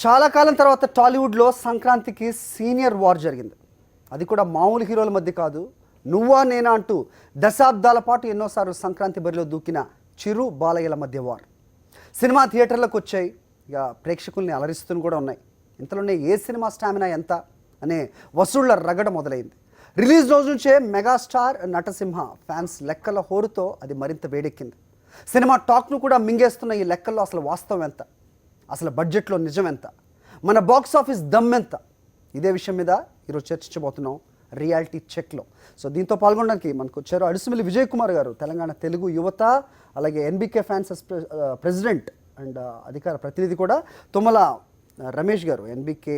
చాలా కాలం తర్వాత టాలీవుడ్లో సంక్రాంతికి సీనియర్ వార్ జరిగింది. అది కూడా మామూలు హీరోల మధ్య కాదు, నువ్వా నేనా అంటూ దశాబ్దాల పాటు ఎన్నోసార్లు సంక్రాంతి బరిలో దూకిన చిరు బాలయ్యల మధ్య వార్. సినిమా థియేటర్లకు వచ్చాయి, ఇక ప్రేక్షకుల్ని అలరిస్తూ కూడా ఉన్నాయి. ఇంతలోనే ఏ సినిమా స్టామినా ఎంత అనే వసూళ్ల రగడ మొదలైంది. రిలీజ్ రోజు నుంచే మెగాస్టార్ నటసింహ ఫ్యాన్స్ లెక్కల హోరుతో అది మరింత వేడెక్కింది. సినిమా టాక్ను కూడా మింగేస్తున్న ఈ లెక్కల్లో అసలు వాస్తవం ఎంత, అసలు బడ్జెట్లో నిజం ఎంత, మన బాక్స్ ఆఫీస్ దమ్ ఎంత, ఇదే విషయం మీద ఈరోజు చర్చించబోతున్నాం రియాలిటీ చెక్లో. సో దీంతో పాల్గొనడానికి మనకు వచ్చారు అడుసుమిల్లి విజయ్ కుమార్ గారు, తెలంగాణ తెలుగు యువత అలాగే ఎన్బికే ఫ్యాన్స్ ప్రెసిడెంట్ అండ్ అధికార ప్రతినిధి, కూడా తుమ్మల రమేష్ గారు NBK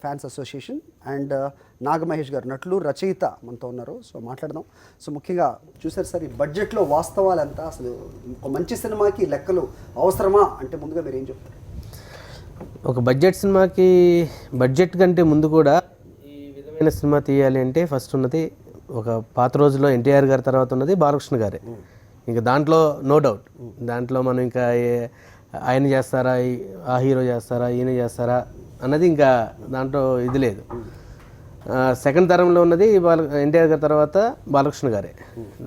fans association, and Naga Mahesh గారు నటులు రచయిత మనతో ఉన్నారు. సో మాట్లాడదాం. సో ముఖ్యంగా చూసారు సార్, ఈ బడ్జెట్లో వాస్తవాలు ఎంత, అసలు ఒక మంచి సినిమాకి లెక్కలు అవసరమా అంటే ముందుగా మీరు ఏం చెప్తారు? ఒక బడ్జెట్ సినిమాకి బడ్జెట్ కంటే ముందు కూడా ఈ విధమైన సినిమా తీయాలి అంటే ఫస్ట్ ఉన్నది ఒక పాత రోజుల్లో ఎన్టీఆర్ గారి తర్వాత ఉన్నది బాలకృష్ణ గారే. ఇంకా దాంట్లో నో డౌట్, దాంట్లో మనం ఇంకా ఆయన చేస్తారా, ఆ హీరో చేస్తారా, ఈయన చేస్తారా అన్నది ఇంకా దాంట్లో ఇది లేదు. సెకండ్ తరంలో ఉన్నది ఎన్టీఆర్ గారి తర్వాత బాలకృష్ణ గారే.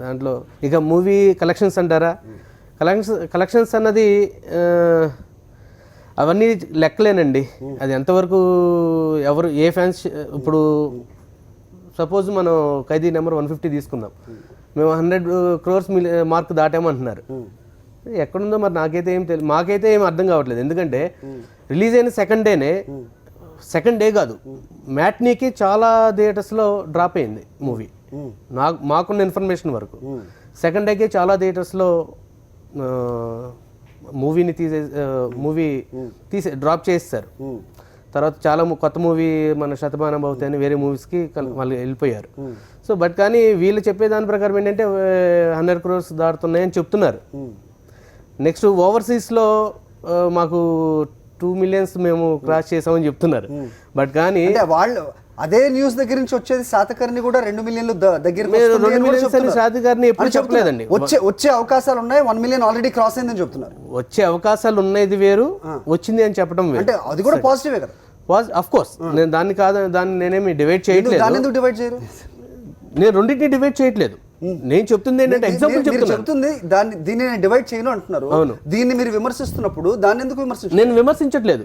దాంట్లో ఇక మూవీ కలెక్షన్స్ అంటారా, కలెక్షన్స్ అన్నది అవన్నీ లెక్కలేనండి. అది ఎంతవరకు ఎవరు ఏ ఫ్యాన్స్, ఇప్పుడు సపోజ్ మనం ఖైదీ నెంబర్ 150 తీసుకుందాం, మేము 100 crores మార్క్ దాటామంటున్నారు. ఎక్కడుందో మరి నాకైతే ఏం తెలియదు, మాకైతే ఏం అర్థం కావట్లేదు. ఎందుకంటే రిలీజ్ అయిన సెకండ్ డే కాదు, మ్యాట్నీకి చాలా థియేటర్స్లో డ్రాప్ అయింది మూవీ. మాకున్న ఇన్ఫర్మేషన్ వరకు సెకండ్ డేకే చాలా థియేటర్స్లో మూవీ డ్రాప్ చేస్తారు. తర్వాత చాలా కొత్త మూవీ మన శతమానం భవతి అని వేరే మూవీస్కి వాళ్ళు వెళ్ళిపోయారు. సో బట్ కానీ వీళ్ళు చెప్పే దాని ప్రకారం ఏంటంటే 100 crores దాటుతున్నాయని చెప్తున్నారు. నెక్స్ట్ ఓవర్సీస్లో మాకు 2 million మేము క్రాస్ చేసామని చెప్తున్నారు. బట్ కానీ వాళ్ళు అదే న్యూస్ దగ్గర నుంచి వచ్చేది శాతకర్ణి కూడా 2 million దగ్గర శాతకర్ణి ఎప్పుడు చెప్పలేదండి. వచ్చే అవకాశాలు ఉన్నాయి, 1 million ఆల్రెడీ క్రాస్ అయిందని చెప్తున్నారు. వచ్చే అవకాశాలు ఉన్నది వేరు, వచ్చింది అని చెప్పడం వేరు. అంటే అది కూడా పాజిటివే కదా. ఆఫ్ కోర్స్, నేను దాన్ని నేనేమి డివైడ్ చేయట్లేదు. ఎందుకు డివైడ్ చేయరు? నేను రెండింటిని డివైడ్ చేయట్లేదు. నేను చెప్తుంది ఏంటంటే ఎగ్జాంపుల్ చెప్తుంది, దీన్ని నేను డివైడ్ చేయను అంటున్నారు. అవును, దీన్ని మీరు విమర్శిస్తున్నప్పుడు దాన్ని ఎందుకు విమర్శించారు? నేను విమర్శించట్లేదు.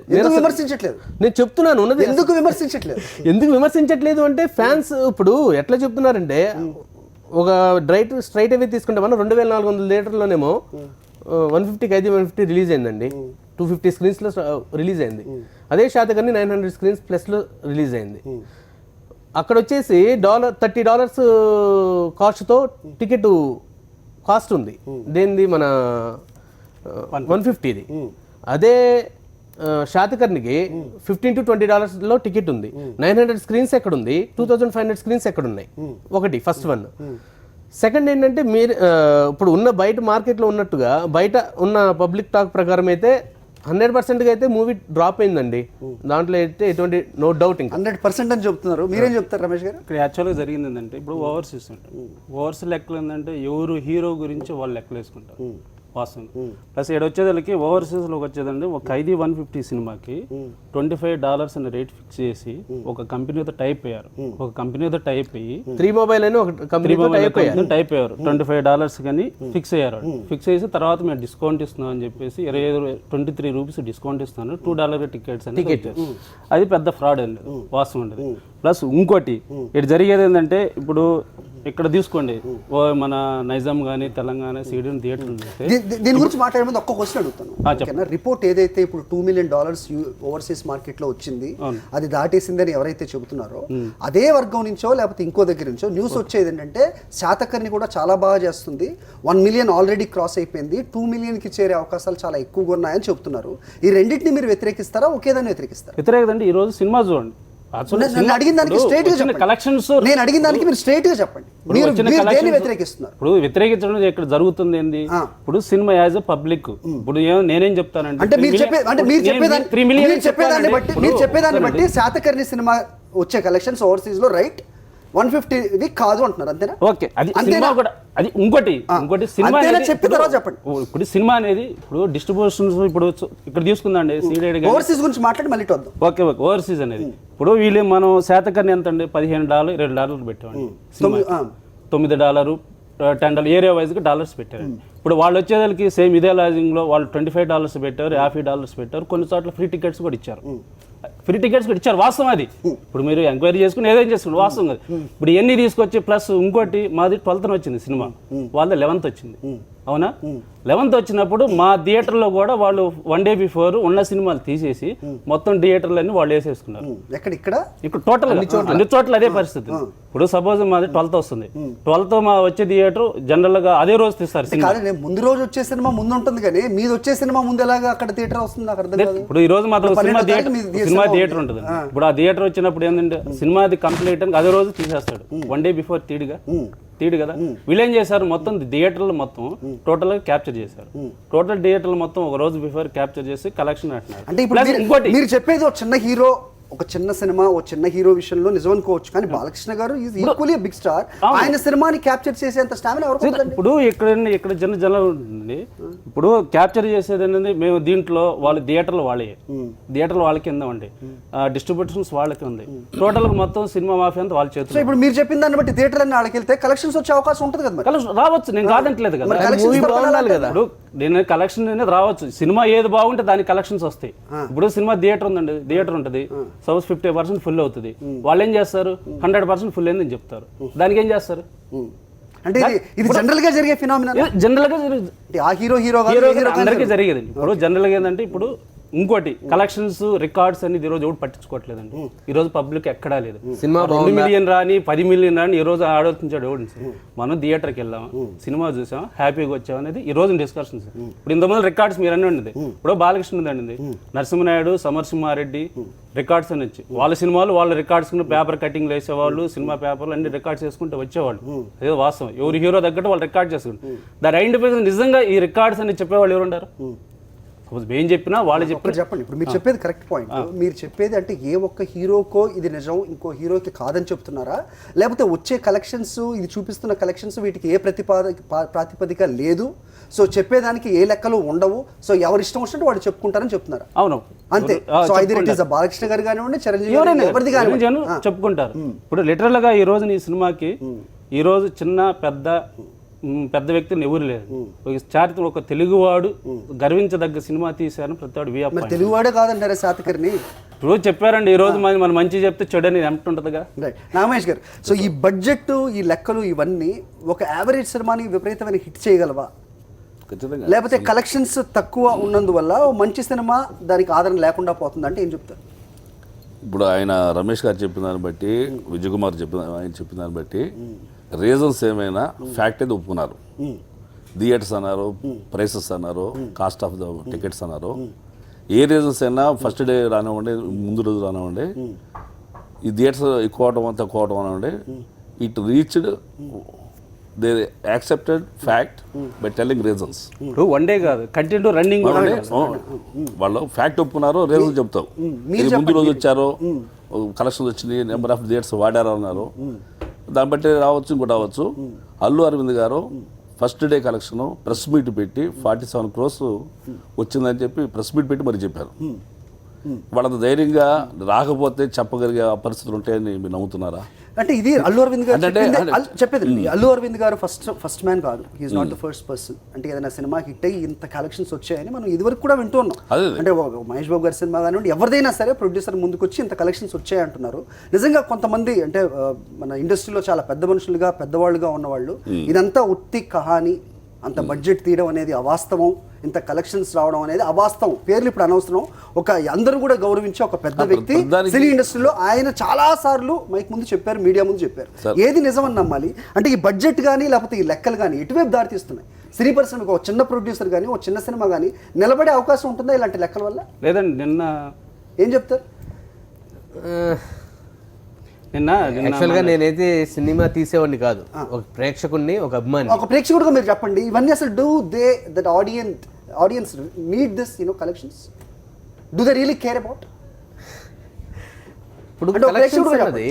నేను చెప్తున్నాను ఉన్నది. ఎందుకు విమర్శించట్లేదు అంటే ఫ్యాన్స్ ఇప్పుడు ఎట్లా చెప్తున్నారంటే, ఒక స్ట్రైట్ అవే తీసుకుంటే మనం 2400 థియేటర్లోనేమో 150 ఖైదీ 150 రిలీజ్ అయిందండి. 250 screens లో రిలీజ్ అయింది. అదే శాతకర్ణి 900 screens ప్లస్లో రిలీజ్ అయింది. అక్కడ వచ్చేసి $30 కాస్ట్తో టికెట్ కాస్ట్ ఉంది. దేనిది మన 150ది. అదే శాతకర్ణికి $15 to $20 టికెట్ ఉంది. 900 screens ఎక్కడ ఉంది, 2500 screens ఎక్కడ ఉన్నాయి? ఒకటి ఫస్ట్ వన్. సెకండ్ ఏంటంటే మీరు ఇప్పుడు ఉన్న బయట మార్కెట్లో ఉన్నట్టుగా బయట ఉన్న పబ్లిక్ టాక్ ప్రకారం అయితే 100% అయితే మూవీ డ్రాప్ అయిందండి. దాంట్లో అయితే ఎటువంటి నో డౌట్. ఇంకా 100% అని చెప్తున్నారు. మీరేం చెప్తారు రమేష్ గారు? ఇక్కడ యాక్చువల్గా జరిగింది ఏంటంటే, ఇప్పుడు ఓవర్సీస్ ఉంటాయి. ఓవర్సీస్ లెక్కలు ఏంటంటే ఎవరు హీరో గురించి వాళ్ళు లెక్కలు వేసుకుంటారు వాస్తవం. ప్లస్ ఇక్కడ వచ్చేదానికి ఓవర్సీస్లో వచ్చేదండి, ఒక ఖైదీ 150 సినిమాకి $25 అనే రేట్ ఫిక్స్ చేసి ఒక కంపెనీతో టైప్ అయ్యారు. ఒక కంపెనీతో టైప్ అయ్యి 3Mobile అని ఒక కంపెనీతో టైప్ అయ్యారు. $25 కానీ ఫిక్స్ అయ్యారు. ఫిక్స్ చేసి తర్వాత మేము డిస్కౌంట్ ఇస్తున్నాం అని చెప్పేసి 23 రూపీస్ డిస్కౌంట్ ఇస్తాను, $2 టికెట్స్ అని టికెట్. అది పెద్ద ఫ్రాడ్ అండి, వాస్తవం ఉండేది. ప్లస్ ఇంకోటి ఇక్కడ జరిగేది ఏంటంటే, ఇప్పుడు ఇక్కడ తీసుకోండి మన నైజాం కానీ తెలంగాణ సీడెన్ థియేటర్లు చూస్తే, దీని గురించి మాట్లాడే ముందు ఒక్క క్వశ్చన్ అడుగుతాను. రిపోర్ట్ ఏదైతే ఇప్పుడు $2 million ఓవర్సీస్ మార్కెట్ లో వచ్చింది, అది దాటేసిందని ఎవరైతే చెబుతున్నారో అదే వర్గం నుంచో లేకపోతే ఇంకో దగ్గర నుంచో న్యూస్ వచ్చేది ఏంటంటే, శాతకర్ణి కూడా చాలా బాగా చేస్తుంది, 1 million ఆల్రెడీ క్రాస్ అయిపోయింది, 2 millionకి చేరే అవకాశాలు చాలా ఎక్కువగా ఉన్నాయని చెప్తున్నారు. ఈ రెండింటిని మీరు వ్యతిరేకిస్తారా, ఒకేదాన్ని వ్యతిరేకిస్తారా? వ్యతిరేకదండి. ఈ రోజు సినిమా చూడండి, అడిగిన దానికి స్ట్రైట్ గా చెప్పండి. ఇప్పుడు వ్యతిరేకించడం ఇక్కడ జరుగుతుంది ఏంది? ఇప్పుడు సినిమా యాజ్ ఎ పబ్లిక్, ఇప్పుడు నేనేం చెప్తానంటే, మీరు చెప్పేదాన్ని బట్టి శాతకర్ణి సినిమా వచ్చే కలెక్షన్స్ ఓవర్సీస్ లో రైట్, 150 కాదు అంటున్నారు, అంతేనా? ఓకే, అది సినిమా కూడా అది ఇంకోటి సినిమా అంతేనా? అనేది చెప్పిన తర్వాత చెప్పండి. ఇప్పుడు సినిమా అనేది ఇప్పుడు డిస్ట్రిబ్యూషన్స్ ఇప్పుడు ఇక్కడ తీసుకుందండి సీడెడ్ ఓవర్సీస్ గురించి మాట్లాడి మళ్ళీ ఇటు వద్దాం. ఓకే ఓవర్సీస్ అనేది ఇప్పుడు వీళ్ళు మనం శాతకర్ణి ఎంత అండి $15 $20 పెట్టామండి సినిమా, $9 $10 ఏరియా వైజ్గా డాలర్స్ పెట్టారు. ఇప్పుడు వాళ్ళు వచ్చేదానికి సేమ్ ఇదే లాజింగ్లో వాళ్ళు $25 పెట్టారు, $50 పెట్టారు, కొన్ని చోట్ల ఫ్రీ టికెట్స్ కూడా ఇచ్చారు. ఫ్రీ టికెట్స్ కూడా ఇచ్చారు, వాస్తవం అది. ఇప్పుడు మీరు ఎంక్వైరీ చేసుకుని ఏదైనా చేసుకుని వాస్తవం అది. ఇప్పుడు ఎన్ని తీసుకొచ్చి ప్లస్ ఇంకోటి మాది 12th వచ్చింది సినిమా, వాళ్ళది 11th వచ్చింది, అవునా? 11th వచ్చినప్పుడు మా థియేటర్లో కూడా వాళ్ళు 1 day బిఫోర్ ఉన్న సినిమాలు తీసేసి మొత్తం థియేటర్లన్నీ వాళ్ళు వేసేసుకున్నారు. ఇక్కడ టోటల్ అన్ని చోట్ల అదే పరిస్థితి. ఇప్పుడు సపోజ్ మాది 12th వస్తుంది, 12th మా వచ్చే థియేటర్ జనరల్ గా అదే రోజు తీస్తారు సినిమా. ముందు రోజు వచ్చే సినిమా ముందు ఉంటుంది కానీ మీది వచ్చే సినిమా ముందు ఎలాగా అక్కడ థియేటర్ వస్తుంది నాకు అర్థం కాదు. ఇప్పుడు ఈ రోజు మాత్రం సినిమా థియేటర్ ఉంటుంది. ఇప్పుడు ఆ థియేటర్ వచ్చినప్పుడు ఏంటంటే సినిమాది కంప్లీట్ అని అదే రోజు తీసేస్తాడు, 1 day బిఫోర్ తీడు కదా. వీళ్ళు ఏం చేశారు, మొత్తం థియేటర్లు మొత్తం టోటల్ గా క్యాప్చర్ చేశారు. టోటల్ థియేటర్లు మొత్తం ఒక రోజు బిఫోర్ క్యాప్చర్ చేసి కలెక్షన్ అంటున్నారు. అంటే ఇప్పుడు ఇంకోటి మీరు చెప్పేది ఒక చిన్న హీరో, ఒక చిన్న సినిమా, ఒక చిన్న హీరో విషయంలో నిజం అనుకోవచ్చు, కానీ బాలకృష్ణ గారు ఈజ్ ఈక్వల్లీ బిగ్ స్టార్. ఆయన సినిమాని క్యాప్చర్ చేసేంత స్టామినా ఎవరికి ఉందండి? ఇప్పుడు ఇక్కడ జన ఉంది. ఇప్పుడు క్యాప్చర్ చేసేది అనేది మేము దీంట్లో వాళ్ళు థియేటర్లు వాళ్ళకి ఉందండి, డిస్ట్రిబ్యూషన్స్ వాళ్ళకి ఉంది, టోటల్ మొత్తం సినిమా మాఫియా అంతా వాళ్ళ చేతుల్లో. ఇప్పుడు మీరు చెప్పిన దాన్ని బట్టి థియేటర్ అన్ని వాళ్ళకి వెళ్తే కలెక్షన్స్ వచ్చే అవకాశం ఉంటుంది కదా? కలెక్షన్ రావచ్చు, నేను కాదంటలేదు కదా. ఇప్పుడు నేను కలెక్షన్ అనేది రావచ్చు, సినిమా ఏది బాగుంటే దానికి కలెక్షన్స్ వస్తాయి. ఇప్పుడు సినిమా థియేటర్ ఉందండి, థియేటర్ ఉంటుంది, సపోజ్ 50% ఫుల్ అవుతుంది, వాళ్ళు ఏం చేస్తారు 100% ఫుల్ అయిందని చెప్తారు, దానికి ఏం చేస్తారు? అంటే ఇది జనరల్ గా జరిగే ఫినామినా, జనరల్ గా ఆ హీరో అందరికీ జరిగేది. ఇప్పుడు జనరల్ గా ఏంటంటే ఇప్పుడు ఇంకోటి కలెక్షన్స్ రికార్డ్స్ అనేది ఈ రోజు ఎవరు పట్టించుకోవట్లేదండి. ఈ రోజు పబ్లిక్ ఎక్కడా లేదు. సినిమా 2 మిలియన్ రాని 10 మిలియన్ రాని ఈ రోజు ఆలోచించాడు ఎవడు. మనం థియేటర్కి వెళ్ళాం, సినిమా చూసాం, హ్యాపీగా వచ్చాం అనేది ఈ రోజు డిస్కషన్స్. ఇప్పుడు ఇంతమంది రికార్డ్స్ మీరు అన్నీ ఉండేది. ఇప్పుడు బాలకృష్ణ ఉందండి, నరసింహనాయుడు, సమరసింహారెడ్డి రికార్డ్స్ అని వచ్చి వాళ్ళ సినిమాలు వాళ్ళ రికార్డ్స్ పేపర్ కటింగ్ వేసేవాళ్ళు, సినిమా పేపర్లు అన్ని రికార్డ్స్ చేసుకుంటూ వచ్చేవాళ్ళు. అదే వాస్తవం, ఎవరు హీరో తగ్గట్టు వాళ్ళు రికార్డ్ చేసుకుంటారు. దాని ఐడెంటిఫై నిజంగా ఈ రికార్డ్స్ అని చెప్పేవాళ్ళు ఎవరు ఉంటారు? ఏం చెప్పినా వాళ్ళు చెప్పండి. ఇప్పుడు మీరు చెప్పేది కరెక్ట్ పాయింట్. మీరు చెప్పేది అంటే ఏ ఒక్క హీరోకో ఇది నిజం, ఇంకో హీరోకి కాదని చెప్తున్నారా? లేకపోతే వచ్చే కలెక్షన్స్, ఇది చూపిస్తున్న కలెక్షన్స్ వీటికి ఏ ప్రాతిపదిక లేదు, సో చెప్పేదానికి ఏ లెక్కలు ఉండవు, సో ఎవరు ఇష్టం వచ్చినట్టు వాడు చెప్పుకుంటారని చెప్తున్నారు? అవును, అంతే. So either it is Balakrishna గారు కానివ్వండి, చిరంజీవి ఎవరిది కానివ్వండి చెప్పుకుంటారు. ఇప్పుడు లిటరల్ గా ఈ రోజు నీ సినిమాకి ఈ రోజు చిన్న పెద్ద వ్యక్తిని ఎవరు లేదు, చారిత్ర ఒక తెలుగువాడు గర్వించదగ్గ సినిమా తీశారని ప్రతి వాడు తెలుగువాడే కాదంటారా శాతకర్ణి? రోజు చెప్పారండి, ఈ రోజు మనం మంచి చెప్తే చెడని ఉంటుందిగా. నాగమహేష్ గారు, సో ఈ బడ్జెట్, ఈ లెక్కలు ఇవన్నీ ఒక యావరేజ్ సినిమాని విపరీతమైన హిట్ చేయగలవా? లేకపోతే కలెక్షన్స్ తక్కువ ఉన్నందువల్ల మంచి సినిమా దానికి ఆదరణ లేకుండా పోతుంది అంటే ఏం చెప్తారు? ఇప్పుడు ఆయన రమేష్ గారు చెప్పిన దాన్ని బట్టి, విజయ్ కుమార్ ఆయన చెప్పిన దాన్ని బట్టి రీజన్స్ ఏమైనా ఫ్యాక్ట్ అయితే ఒప్పుకున్నారు. థియేటర్స్ అన్నారు, ప్రైసెస్ అన్నారు, కాస్ట్ ఆఫ్ ద టికెట్స్ అన్నారు. ఏ రీజన్స్ అయినా ఫస్ట్ డే రానివ్వండి, ముందు రోజు రానివ్వండి, ఈ థియేటర్స్ ఎక్కువ తక్కువ అవడం అనివ్వండి, it reached the accepted fact by telling reasons. ఇప్పుడు 1 day కాదు, కంటిన్యూ రన్నింగ్ వాళ్ళు ఫ్యాక్ట్ ఒప్పుకున్నారు, రీజన్స్ చెప్తావు. ముందు రోజు వచ్చారు, కలెక్షన్స్ వచ్చినాయి, నెంబర్ ఆఫ్ థియేటర్స్ వాడారు అన్నారు, దాన్ని బట్టి రావచ్చు, ఇంకోటి రావచ్చు. అల్లు అరవింద్ గారు first day collection press meet పెట్టి 47 crores వచ్చిందని చెప్పి ప్రెస్ మీట్ పెట్టి మరి చెప్పారు. వాళ్ళంత ధైర్యంగా రాకపోతే చెప్పగలిగే పరిస్థితులు ఉంటాయని మీరు నమ్ముతున్నారా? అంటే ఇది అల్లు అరవింద్ గారు చెప్పేది. అల్లు అరవింద్ గారు ఫస్ట్ మ్యాన్ కాదు, he is not the first person. అంటే ఏదైనా సినిమా హిట్ అయ్యి ఇంత కలెక్షన్స్ వచ్చాయని మనం ఇదివరకు కూడా వింటూ ఉన్నాం. అంటే మహేష్ బాబు గారి సినిమా కానివ్వండి, ఎవరిదైనా సరే ప్రొడ్యూసర్ ముందుకు వచ్చి ఇంత కలెక్షన్స్ వచ్చాయి అంటున్నారు. నిజంగా కొంతమంది అంటే మన ఇండస్ట్రీలో చాలా పెద్ద మనుషులుగా, పెద్దవాళ్ళుగా ఉన్నవాళ్ళు ఇదంతా ఉత్తి కహాని, అంత బడ్జెట్ తీయడం అనేది అవాస్తవం, ఇంత కలెక్షన్స్ రావడం అనేది అవాస్తవం, పేర్లు ఇప్పుడు అనవసరం. ఒక అందరూ కూడా గౌరవించే ఒక పెద్ద వ్యక్తి సినీ ఇండస్ట్రీలో ఆయన చాలా సార్లు మైక్ ముందు చెప్పారు, మీడియా ముందు చెప్పారు. ఏది నిజమని నమ్మాలి? అంటే ఈ బడ్జెట్ కానీ లేకపోతే ఈ లెక్కలు కానీ ఎటువైపు దారితీస్తున్నాయి? సినీ పరిశ్రమకు ఒక చిన్న ప్రొడ్యూసర్ కానీ, ఒక చిన్న సినిమా కానీ నిలబడే అవకాశం ఉంటుందా ఇలాంటి లెక్కల వల్ల? లేదండి. నిన్న ఏం చెప్తారు? యాక్చువల్గా నేనైతే సినిమా తీసేవాడిని కాదు, ఒక ప్రేక్షకుడిని, ఒక అభిమాని. ఒక ప్రేక్షకుడుగా మీరు చెప్పండి, ఇవన్నీ అసలు do they that audience need this collections? Do they really care about? ఇప్పుడు అంటే ఒక collections ప్రేక్షకుడు అన్నది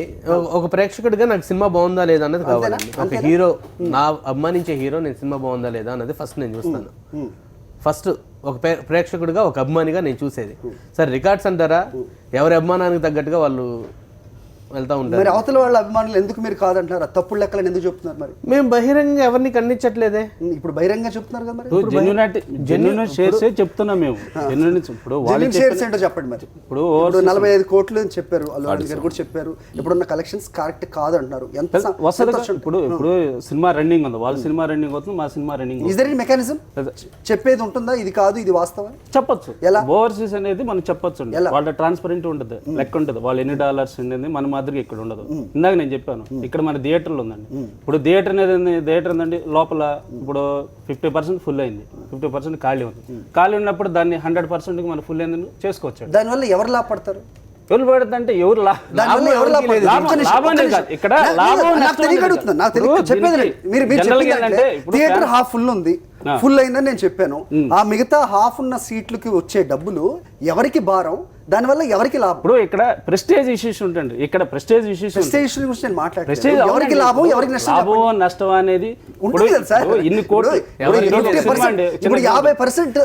ఒక ప్రేక్షకుడిగా నాకు సినిమా బాగుందా లేదా అన్నది కావాలండి. ఒక హీరో, నా అభిమానించే హీరో నేను సినిమా బాగుందా లేదా అన్నది ఫస్ట్ నేను చూస్తాను. ఫస్ట్ ఒక ప్రేక్షకుడిగా ఒక అభిమానిగా నేను చూసేది. సరే రికార్డ్స్ అంటారా, ఎవరి అభిమానానికి తగ్గట్టుగా వాళ్ళు వెళ్తా ఉంటారు. మరి అవతల వాళ్ళ అభిమానులు ఎందుకు మీరు కాదంటున్నారు? తప్పుడు లెక్కలను ఎందుకు చెప్తున్నారు? మరి మేము బహిరంగ ఎవరిని ఖండించట్లేదే. ఇప్పుడు బహిరంగ చెప్తున్నారు కదా. మరి జెన్యున్ షేర్స్ చెప్తున్నాం మేము. జెన్యున్ ఇప్పుడు జెన్యూన్ షేర్స్ ఏంటో చెప్పండి. మరి ఇప్పుడు 45 కోట్లు అని చెప్పారు, అల్లు అర్జున్ గారు కూడా చెప్పారు. ఇప్పుడున్న కలెక్షన్స్ కరెక్ట్ కాదు అంటున్నారు. ఎంత వస్తుంది ఇప్పుడు సినిమా రన్నింగ్ ఉంది, వాళ్ళ సినిమా రన్నింగ్ అవుతుంది, మా cinema running. Is there any mechanism చెప్పేది ఉంటుందా? ఇది కాదు ఇది వాస్తవం చెప్పొచ్చు. ఎలా ఓవర్సీస్ అనేది మనం చెప్పొచ్చు. వాళ్ళ ట్రాన్స్పరెంట్ ఉంటుంది, లెక్క ఉంటుంది. వాళ్ళు ఎన్ని డాలర్స్ ఉండేది మన మాదిరిగా ఇక్కడ ఉండదు. ఇందాక నేను చెప్పాను ఇక్కడ మన థియేటర్లు ఉందండి. ఇప్పుడు థియేటర్ అనేది థియేటర్ ఉందండి, లోపల ఇప్పుడు 50% ఫుల్ అయింది, 50% ఖాళీ ఉంది. ఖాళీ ఉన్నప్పుడు దాన్ని 100% మన ఫుల్ అయింది చేసుకోవచ్చు. దానివల్ల ఎవరు లాభపడతారు? ఎవరు పడుతుందంటే ఎవరు థియేటర్ హాఫ్ ఫుల్ ఉంది, ఫుల్ అయిందని నేను చెప్పాను. ఆ మిగతా హాఫ్ ఉన్న సీట్లకి వచ్చే డబ్బులు ఎవరికి భారం? దానివల్ల ఎవరికి లాభం? ఇప్పుడు ఇక్కడ ప్రెస్టేజ్ ఇష్యూస్ ఉంటుంది. ఇక్కడ ప్రెస్టేజ్ ఇష్యూస్ గురించి నేను మాట్లాడలేదు. ఎవరికి లాభం ఎవరికి నష్టం? లాభం నష్టం అనేది ఉంటుంది కదా సార్. ఇన్ని కోట్లు ఇప్పుడు 50%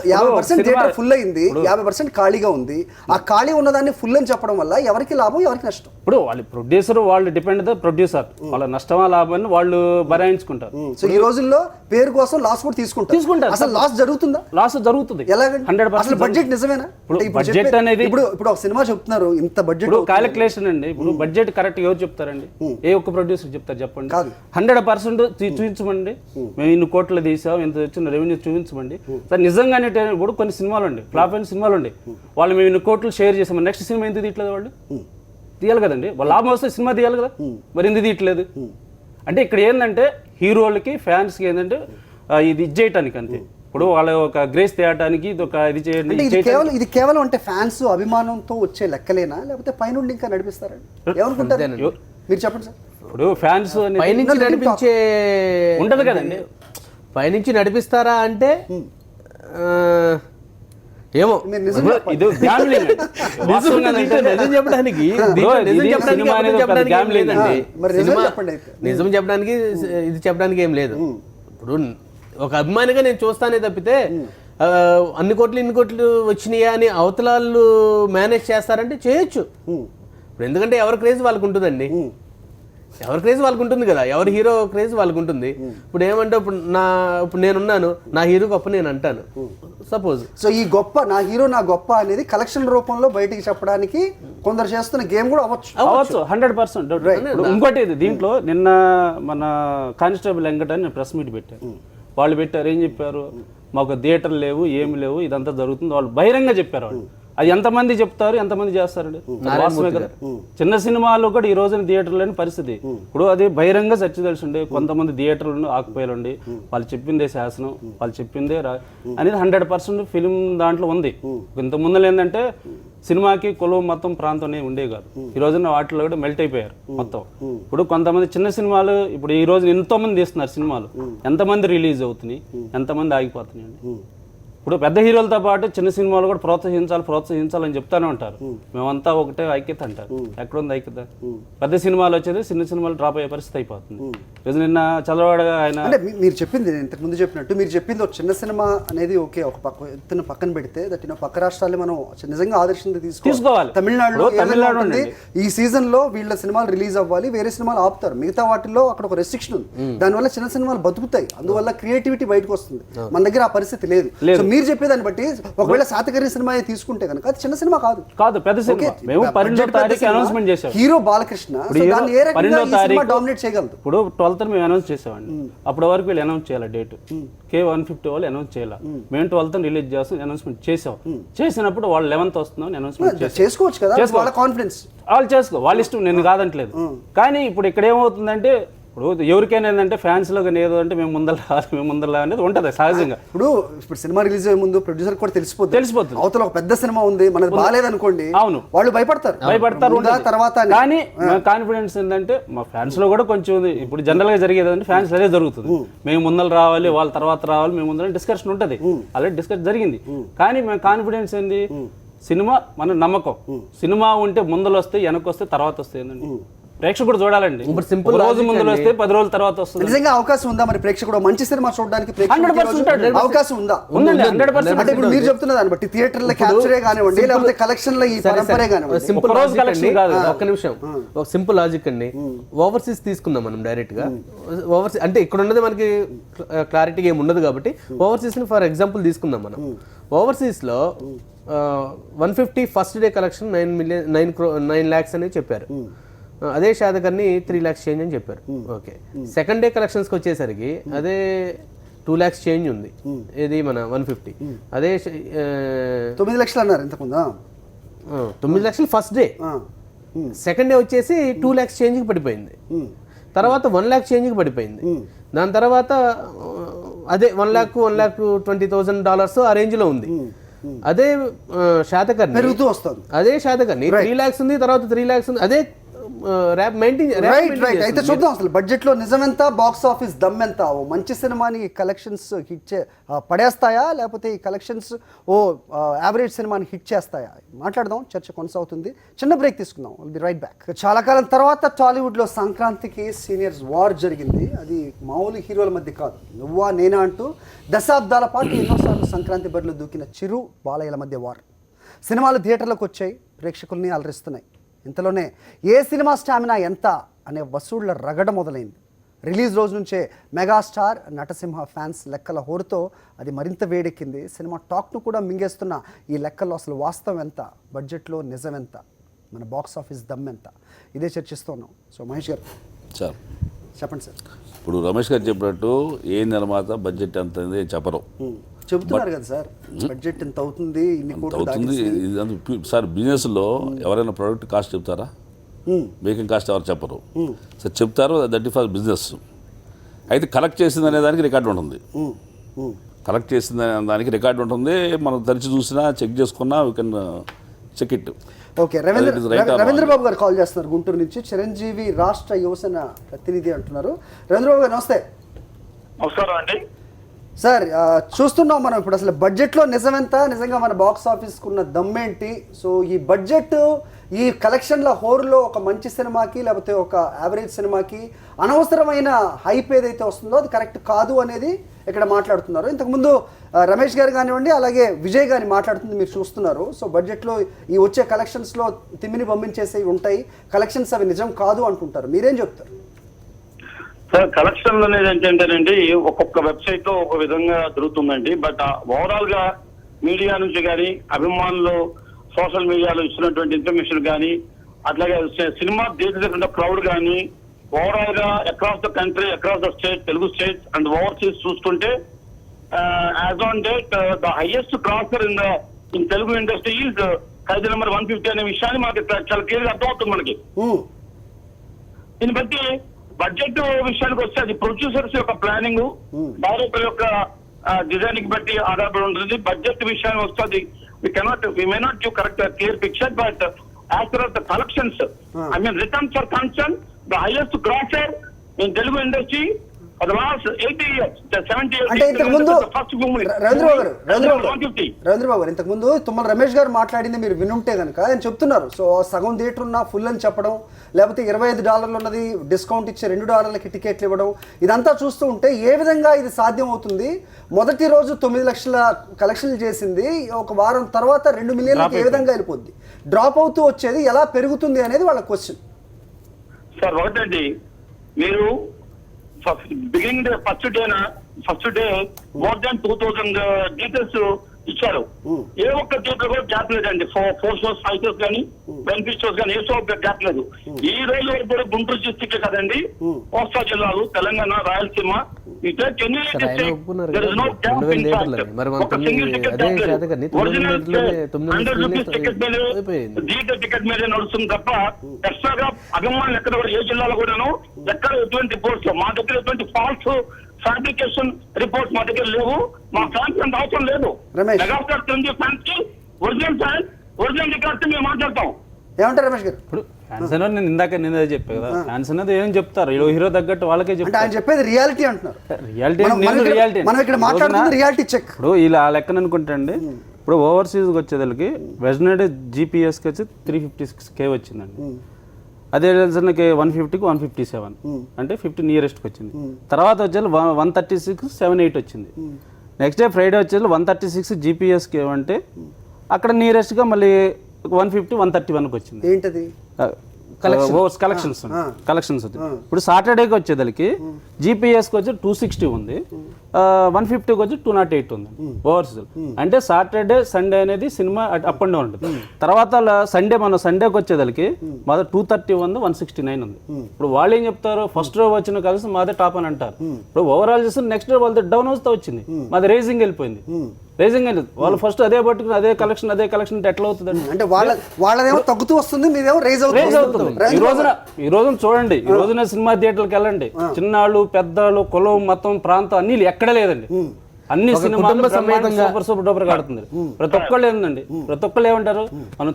థియేటర్ ఫుల్ అయింది, 50% ఖాళీగా ఉంది. ఆ ఖాళీ ఉన్నదాన్ని ఫుల్ అని చెప్పడం వల్ల ఎవరికి లాభం ఎవరికి నష్టం? ఇప్పుడు వాళ్ళు ప్రొడ్యూసర్, వాళ్ళు డిపెండ్ ద ప్రొడ్యూసర్. వాళ్ళ నష్టమా లాభాన్ని వాళ్ళు భరాయించుకుంటారు. సో ఈ రోజుల్లో పేరు కోసం లాస్ కూడా తీసుకుంటారు. అసలు లాస్ జరుగుతుందా? లాస్ జరుగుతుంది. ఎలాగండి? 100% బడ్జెట్ నిజమేనా? బడ్జెట్ అనేది ఇప్పుడు ఒక సినిమా చెప్తున్నారు ఇంత బడ్జెట్, క్యాలిక్యులేషన్ అండి. ఇప్పుడు బడ్జెట్ కరెక్ట్ ఎవరు చెప్తారండి? ఏ ఒక్క ప్రొడ్యూసర్ చెప్తారు చెప్పండి? 100% చూపించమండి. మేము ఇన్ని కోట్లు తీసాం, ఇంత వచ్చిన రెవెన్యూ చూపించమండి. సార్ నిజంగానే ఇప్పుడు కొన్ని సినిమాలు అండి, ఫ్లాప్ అయిన సినిమాలు అండి, వాళ్ళు మేము ఇన్ని కోట్లు షేర్ చేసాం, నెక్స్ట్ సినిమా ఎందుకు తీయట్లేదు? వాళ్ళు తీయాలి కదండి, వాళ్ళు లాభం వస్తే సినిమా తీయాలి కదా, మరి ఎందుకు తీయట్లేదు? అంటే ఇక్కడ ఏంటంటే హీరోలకి ఫ్యాన్స్కి ఏంటంటే ఇది చేయటానికి అంతే. ఇప్పుడు వాళ్ళ ఒక గ్రేస్ తేయటానికి ఇది ఒక ఇది చేయండి. ఇది కేవలం అంటే ఫ్యాన్స్ అభిమానంతో వచ్చే లెక్కలేనా, లేకపోతే పైనుండి ఇంకా నడిపిస్తారండి? ఏమనుకుంటారు మీరు చెప్పండి సార్. ఇప్పుడు ఫ్యాన్స్ పైనుంచి నడిపించే ఉంటది కదండి, పైనుంచి నడిపిస్తారా అంటే ఏమో నిజం చెప్పడానికి ఇది చెప్పడానికి ఏం లేదు. ఇప్పుడు ఒక అభిమానిగా నేను చూస్తానే తప్పితే అన్ని కోట్లు ఇన్ని కోట్లు వచ్చినాయా అని అవతలాళ్ళు మేనేజ్ చేస్తారంటే చేయొచ్చు. ఇప్పుడు ఎందుకంటే ఎవరి క్రేజ్ వాళ్ళకు ఉంటుందండి, ఎవరి క్రేజ్ వాళ్ళకు ఉంటుంది కదా, ఎవరి హీరో క్రేజ్ వాళ్ళకు ఉంటుంది. ఇప్పుడు ఏమంటే ఇప్పుడు నేనున్నాను, నా హీరో గొప్ప నేను అంటాను సపోజ్. సో ఈ గొప్ప నా హీరో నా గొప్ప అనేది కలెక్షన్ రూపంలో బయటికి చెప్పడానికి కొందరు చేస్తున్న గేమ్ కూడా అవ్వచ్చు 100%. ఇంకోటి దీంట్లో నిన్న మన కానిస్టేబుల్ వెంకట అని ప్రెస్ మీట్ పెట్టారు. వాళ్ళు పెట్టారు, ఏం చెప్పారు, మాకు థియేటర్లు లేవు ఏమి లేవు ఇదంతా జరుగుతుంది వాళ్ళు బహిరంగ చెప్పారు. వాళ్ళు అది ఎంతమంది చెప్తారు, ఎంతమంది చేస్తారండి? వాస్తవమే కదా. చిన్న సినిమాలు కూడా ఈ రోజున థియేటర్లు లేని పరిస్థితి. ఇప్పుడు అది బహిరంగ చర్చ తెలిసిండే, కొంతమంది థియేటర్లను ఆకుపోయాలండి, వాళ్ళు చెప్పిందే శాసనం, వాళ్ళు చెప్పిందే అనేది 100% ఫిలిం దాంట్లో ఉంది. ఇంత ముందు ఏంటంటే సినిమాకి కులం మొత్తం ప్రాంతం ఉండే కాదు. ఈ రోజున వాటిలో కూడా మెల్ట్ అయిపోయారు మొత్తం. ఇప్పుడు కొంతమంది చిన్న సినిమాలు ఇప్పుడు ఈ రోజు ఎంతో మంది తీస్తున్నారు సినిమాలు, ఎంతమంది రిలీజ్ అవుతున్నాయి, ఎంతమంది ఆగిపోతున్నాయండి. ఇప్పుడు పెద్ద హీరోలతో పాటు చిన్న సినిమాలు కూడా ప్రోత్సహించాలని చెప్తానే ఉంటారు. మేమంతా ఒకటే ఐక్యత అంటారు. ఎక్కడుంది ఐక్యత? పెద్ద సినిమాలు వచ్చేది చిన్న సినిమాలు డ్రాప్ అయ్యే పరిస్థితి అయిపోతుంది. రోజు నిన్న చంద్రబాబు ఆయన అంటే మీరు చెప్పింది ఇంతకు ముందు చెప్పినట్టు మీరు చెప్పింది ఒక చిన్న సినిమా అనేది ఓకే, ఒక పక్కన పెడితే దట్ పక్క రాష్ట్రాలు మనం నిజంగా ఆదర్శంగా తీసుకోవాలి. తమిళనాడు ఈ సీజన్ లో వీళ్ళ సినిమాలు రిలీజ్ అవ్వాలి, వేరే సినిమాలు ఆపుతారు. మిగతా వాటిల్లో అక్కడ ఒక రెస్ట్రిక్షన్ ఉంది. దానివల్ల చిన్న సినిమాలు బతుకుతాయి, అందువల్ల క్రియేటివిటీ బయటకు వస్తుంది. మన దగ్గర ఆ పరిస్థితి లేదు. మీరు చెప్పేదాన్ని బట్టి ఒకవేళ శాతకర్ణి సినిమా తీసుకుంటే కనుక అది చిన్న సినిమా కాదు, పెద్ద సినిమా. మేము 12వ తారీఖు అనౌన్స్మెంట్ చేసాం. హీరో బాలకృష్ణ డామినేట్ చేయగలదు. ఇప్పుడు 12th మేము అనౌన్స్ చేసామండి. అప్పటి వరకు వీళ్ళు అనౌన్స్ చేయాలి డేట్. K150 వాళ్ళు అనౌన్స్ చేయాలి. మేము 12th రిలీజ్ చేస్తాం అనౌన్స్మెంట్ చేసాం. చేసినప్పుడు వాళ్ళు 11th వస్తుందని అనౌన్స్మెంట్ చేసుకోవచ్చు కదా, వాళ్ళ కాన్ఫిడెన్స్ వాళ్ళు చేసుకో, వాళ్ళ ఇష్టం, నేను కాదంటలేదు. కానీ ఇప్పుడు ఇక్కడ ఏమవుతుందంటే ఇప్పుడు ఎవరికైనా ఏంటంటే ఫ్యాన్స్ లో కానీ ఏదో అంటే మేము ముందర అనేది ఉంటుంది సహజంగా. ఇప్పుడు సినిమా రిలీజ్ అయ్యే ముందు ప్రొడ్యూసర్ కూడా తెలిసిపోతుంది అవతల ఒక పెద్ద సినిమా ఉంది మనది బాగాలేదనుకోండి, అవును వాళ్ళు భయపడతారు. తర్వాత కానీ కాన్ఫిడెన్స్ ఏంటంటే మా ఫ్యాన్స్ లో కూడా కొంచెం ఉంది. ఇప్పుడు జనరల్ గా జరిగేది అంటే ఫ్యాన్స్ అదే జరుగుతుంది. మేము ముందర రావాలి, వాళ్ళ తర్వాత రావాలి, మేము ముందర డిస్కషన్ ఉంటుంది. అలాంటి డిస్కషన్ జరిగింది. కానీ మేము కాన్ఫిడెన్స్ ఏంది, సినిమా మన నమ్మకం. సినిమా ఉంటే ముందలు వస్తే వెనక్కి వస్తే తర్వాత వస్తాయి ఏంటండి, ప్రేక్షకుడు చూడాలండి. ఇప్పుడు simple ఒక రోజు logic ముందలు వస్తే 10 రోజుల తర్వాత వస్తుంది. నిజంగా అవకాశం ఉందా మరి ప్రేక్షకుడు మంచి సినిమా చూడడానికి 100% ఉంటాడు. అవకాశం ఉందా? ఉందండి, 100%. అంటే ఇప్పుడు మీరు చెప్తున్న దాన్ని బట్టి థియేటర్ల క్యాప్చరే కానివ్వండి లేకపోతే కలెక్షన్ లో ఈ పరంపరే కానివ్వండి. సింపుల్ ఒక రోజు లాజిక్ collection అండి, కాదు. ఒక్క నిమిషం, ఒక సింపుల్ లాజిక్ అండి. ఓవర్సీస్ తీసుకుందాం మనం డైరెక్ట్ గా. ఓవర్సీస్ అంటే ఇక్కడ ఉన్నది మనకి క్లారిటీగా ఏమి ఉండదు కాబట్టి ఓవర్సీస్ ని ఫర్ ఎగ్జాంపుల్ తీసుకుందాం మనం. ఓవర్సీస్ లో 150 ఫస్ట్ డే కలెక్షన్ 9 lakhs అని చెప్పారు. అదే షాదకర్ని 3 lakhs చేంజ్ అని చెప్పారు. ఓకే, సెకండ్ డే కలెక్షన్స్కి వచ్చేసరికి అదే 2 lakhs చేంజ్ ఉంది. ఇది మన 150 అదే 9 లక్షలు అన్నారు ఇంతకుముందా? 9 లక్షలు ఫస్ట్ డే. సెకండ్ డే వచ్చేసి 2 lakhs చేంజ్కి పడిపోయింది. తర్వాత 1 lakh చేంజ్కి పడిపోయింది. దాని తర్వాత అదే 1,20,000 ఆ రేంజ్లో ఉంది. అదే శాతకర్ని పెరుగుతూ వస్తుంది. అదే శాతకర్ని 3 lakhs ఉంది, తర్వాత 3 lakhs ఉంది. అదే రైట్. అయితే చూద్దాం అసలు బడ్జెట్ లో నిజమెంత, బాక్స్ ఆఫీస్ దమ్ ఎంత. ఓ మంచి సినిమాని కలెక్షన్స్ హిట్ పడేస్తాయా లేకపోతే ఈ కలెక్షన్స్ యావరేజ్ సినిమాని హిట్ చేస్తాయా? మాట్లాడదాం, చర్చ కొనసాగుతుంది. చిన్న బ్రేక్ తీసుకుందాం, విల్ బి రైట్ బ్యాక్. చాలా కాలం తర్వాత టాలీవుడ్ లో సంక్రాంతికి సీనియర్స్ వార్ జరిగింది. అది మామూలు హీరోల మధ్య కాదు, నువ్వా నేనా అంటూ దశాబ్దాల పాటు ఎన్నోసార్లు సంక్రాంతి బరిలో దూకిన చిరు బాలయ్యల మధ్య వార్. సినిమాలు థియేటర్లకు వచ్చాయి, ప్రేక్షకుల్ని అలరిస్తున్నాయి. ఇంతలోనే ఏ సినిమా స్టామినా ఎంత అనే వసూళ్ల రగడ మొదలైంది. రిలీజ్ రోజు నుంచే మెగాస్టార్ నటసింహ ఫ్యాన్స్ లెక్కల హోరుతో అది మరింత వేడెక్కింది. సినిమా టాక్ను కూడా మింగేస్తున్న ఈ లెక్కల్లో అసలు వాస్తవం ఎంత, బడ్జెట్లో నిజం ఎంత, మన బాక్స్ ఆఫీస్ దమ్ ఎంత, ఇదే చర్చిస్తున్నాం. సో మహేష్ గారు సార్ చెప్పండి సార్. ఇప్పుడు రమేష్ గారు చెప్పినట్టు ఏ నిర్మాత బడ్జెట్ ఎంత చెప్పరు, చెబుతున్నారు కదా సార్, బడ్జెట్ ఎంత అవుతుంది, ఇన్ని కోట్లు అవుతుంది. దాటేసి. సార్ బిజినెస్లో ఎవరైనా ప్రోడక్ట్ కాస్ట్ చెప్తారా? మేకింగ్ కాస్ట్ ఎవరు చెప్పరు. సార్ చెప్తారు, దట్ ఫర్ బిజినెస్. అయితే కలెక్ట్ చేసింది అనే దానికి రికార్డు ఉంటుంది. కలెక్ట్ చేసింది అనే దానికి రికార్డు ఉంటుంది. మనం తెరిచి చూసినా చెక్ చేసుకున్నా we can check it. Okay, Ravindra Babu గారు కాల్ చేస్తున్నారు గుంటూరు నుంచి. చిరంజీవి రాష్ట్ర యువసేన ప్రతినిధి అంటున్నారు. రవీంద్ర బాబు గారు నమస్తే. నమస్కారం అండి సార్. చూస్తున్నాం మనం ఇప్పుడు అసలు బడ్జెట్లో నిజమెంత, నిజంగా మన బాక్స్ ఆఫీస్కి ఉన్న దమ్మేంటి. సో ఈ బడ్జెట్ ఈ కలెక్షన్ల హోరులో ఒక మంచి సినిమాకి లేకపోతే ఒక యావరేజ్ సినిమాకి అనవసరమైన హైప్ ఏదైతే వస్తుందో అది కరెక్ట్ కాదు అనేది ఇక్కడ మాట్లాడుతున్నారు. ఇంతకుముందు రమేష్ గారు కానివ్వండి, అలాగే విజయ్ గారిని మాట్లాడుతుంది మీరు చూస్తున్నారు. సో బడ్జెట్లో ఈ వచ్చే కలెక్షన్స్లో తిమ్మిని పంపించేసేవి ఉంటాయి, కలెక్షన్స్ అవి నిజం కాదు అంటుంటారు. మీరేం చెప్తారు? సార్, కలెక్షన్ అనేది ఏంటంటేనండి ఒక్కొక్క వెబ్సైట్ లో ఒక విధంగా జరుగుతుందండి. బట్ ఓవరాల్ గా మీడియా నుంచి కానీ, అభిమానులు సోషల్ మీడియాలో ఇచ్చినటువంటి ఇన్ఫర్మేషన్ కానీ, అట్లాగే సినిమా థియేటర్ క్రౌడ్ కానీ, ఓవరాల్ గా across the country, across the state, Telugu states and overseas చూసుకుంటే as on date the highest grosser in Telugu industry is Khaidi number 150 అనే విషయాన్ని మనకి చాలా క్లియర్ గా అర్థమవుతుంది మనకి. దీన్ని బట్టి బడ్జెట్ విషయానికి వస్తే అది ప్రొడ్యూసర్స్ యొక్క ప్లానింగ్, డైరెక్టర్ యొక్క డిజైనింగ్ బట్టి ఆధారపడి ఉంటుంది. బడ్జెట్ విషయానికి వస్తే అది we may not give correct clear picture, but as far as the collections, I mean returns are concerned, the highest grosser in Telugu industry for the last 80 years, 70 years. అంటే ఇంతకు ముందు first movie Ravindra Babu గారు ఇంతకు ముందు తుమ్మల రమేష్ గారు మాట్లాడింది మీరు వినుంటే కనుక ఆయన చెప్తున్నారు. సో సగం థియేటర్ ఉన్న ఫుల్ అని చెప్పడం, లేకపోతే $25 ఉన్నది డిస్కౌంట్ ఇచ్చే $2 టికెట్లు ఇవ్వడం, ఇదంతా చూస్తూ ఉంటే ఏ విధంగా ఇది సాధ్యం అవుతుంది? మొదటి రోజు 9 లక్షల కలెక్షన్లు చేసింది, ఒక వారం తర్వాత 2 మిలియన్లకు ఏ విధంగా వెళ్ళిపోద్ది? డ్రాప్ అవుతూ వచ్చేది ఎలా పెరుగుతుంది అనేది వాళ్ళ క్వశ్చన్. సార్ ఒకటండి, మీరు beginning first day more than 2000 details ఇచ్చారు. ఏ ఒక్క థియేటర్ కూడా గ్యాప్ లేదండి. 4 షోస్ 5 షోస్ కానీ బెనిఫిట్ షోస్ కానీ ఏ షో గ్యాప్ లేదు. ఈ రోజు వరకు కూడా గుంటూరు డిస్టిక్ కదండి, కోస్తా జిల్లాలు, తెలంగాణ, రాయలసీమ, టికెట్ మీద నడుస్తుంది తప్ప ఎక్స్ట్రాగా అభిమానులు ఎక్కడ కూడా ఏ జిల్లాలో కూడాను ఎక్కడ ఎటువంటి రిపోర్ట్స్, మా దగ్గర ఎటువంటి ఫాల్స్ ఫ్యాబ్రికేషన్ రిపోర్ట్స్ మా దగ్గర లేవు. మా ఫ్యాన్స్ అంత అవసరం లేదు. మెగాస్టార్ చిరంజీవి ఫ్యాన్స్ కి ఒరిజినల్ రికార్డ్స్ మేము మాట్లాడతాం. ఏమంటారు రమేష్ గారు? ఇప్పుడు ఫ్యాన్స్ అనేది నేను ఇందాక చెప్పా కదా, ఫ్యాన్స్ అనేది ఏం చెప్తారు, హీరో తగ్గట్టు వాళ్ళకే చెప్తారు. ఆయన చెప్పేది రియాలిటీ అంటున్నారు. రియాలిటీ మనం ఇక్కడ మాట్లాడుతుంది రియాలిటీ చెక్. ఇప్పుడు ఇలా లెక్కన అనుకుంటండి, ఇప్పుడు ఓవర్సీస్కి వచ్చేదానికి వెస్ట్నైడ్ జీపీఎస్కి వచ్చి 356K వచ్చిందండి. అదే మనకి 150కి 157 అంటే 50 నియరెస్ట్కి వచ్చింది. తర్వాత వచ్చేది 136 78 వచ్చింది. నెక్స్ట్ డే ఫ్రైడే వచ్చేది 136 జీపీఎస్కి అంటే అక్కడ నియరెస్ట్గా మళ్ళీ 150 131కి వచ్చింది. ఏంటది? కలెక్షన్స్ ఇప్పుడు సాటర్డేకి వచ్చేదానికి జీపీఎస్కి వచ్చి 260 ఉంది, 150కి వచ్చి 208 ఉంది ఓవర్సీస్. అంటే సాటర్డే సండే అనేది సినిమా అప్ అండ్ డౌన్ ఉంటుంది. తర్వాత మన సండేకి వచ్చేదానికి మాది 230 ఉంది, 169 ఉంది. ఇప్పుడు వాళ్ళు ఏం చెప్తారు, ఫస్ట్ రో వచ్చిన కలిసి మాదే టాప్ అని అంటారు. ఇప్పుడు ఓవరాల్ చేస్తే నెక్స్ట్ డే వాళ్ళది డౌన్ వస్తూ వచ్చింది, మాది రేజింగ్ వెళ్ళిపోయింది. రేజింగ్ వెళ్ళదు, వాళ్ళు ఫస్ట్ అదే పట్టుకుని అదే కలెక్షన్ ఎట్లా అవుతుంది అంటే వాళ్ళదేమో తగ్గుతూ వస్తుంది, మీదేమో రేజ్ అవుతుంది. ఈ రోజున చూడండి, ఈ రోజున సినిమా థియేటర్కి వెళ్ళండి, చిన్నాళ్ళు పెద్దవాళ్ళు కులం మతం ప్రాంతం అన్ని ఎక్కడ లేదండి. అన్ని సినిమాలు సూపర్ డూపర్ ఆడుతుంది. ప్రతి ఒక్కళ్ళు ఏంటండి, ప్రతి ఒక్కళ్ళు ఏమంటారు, మన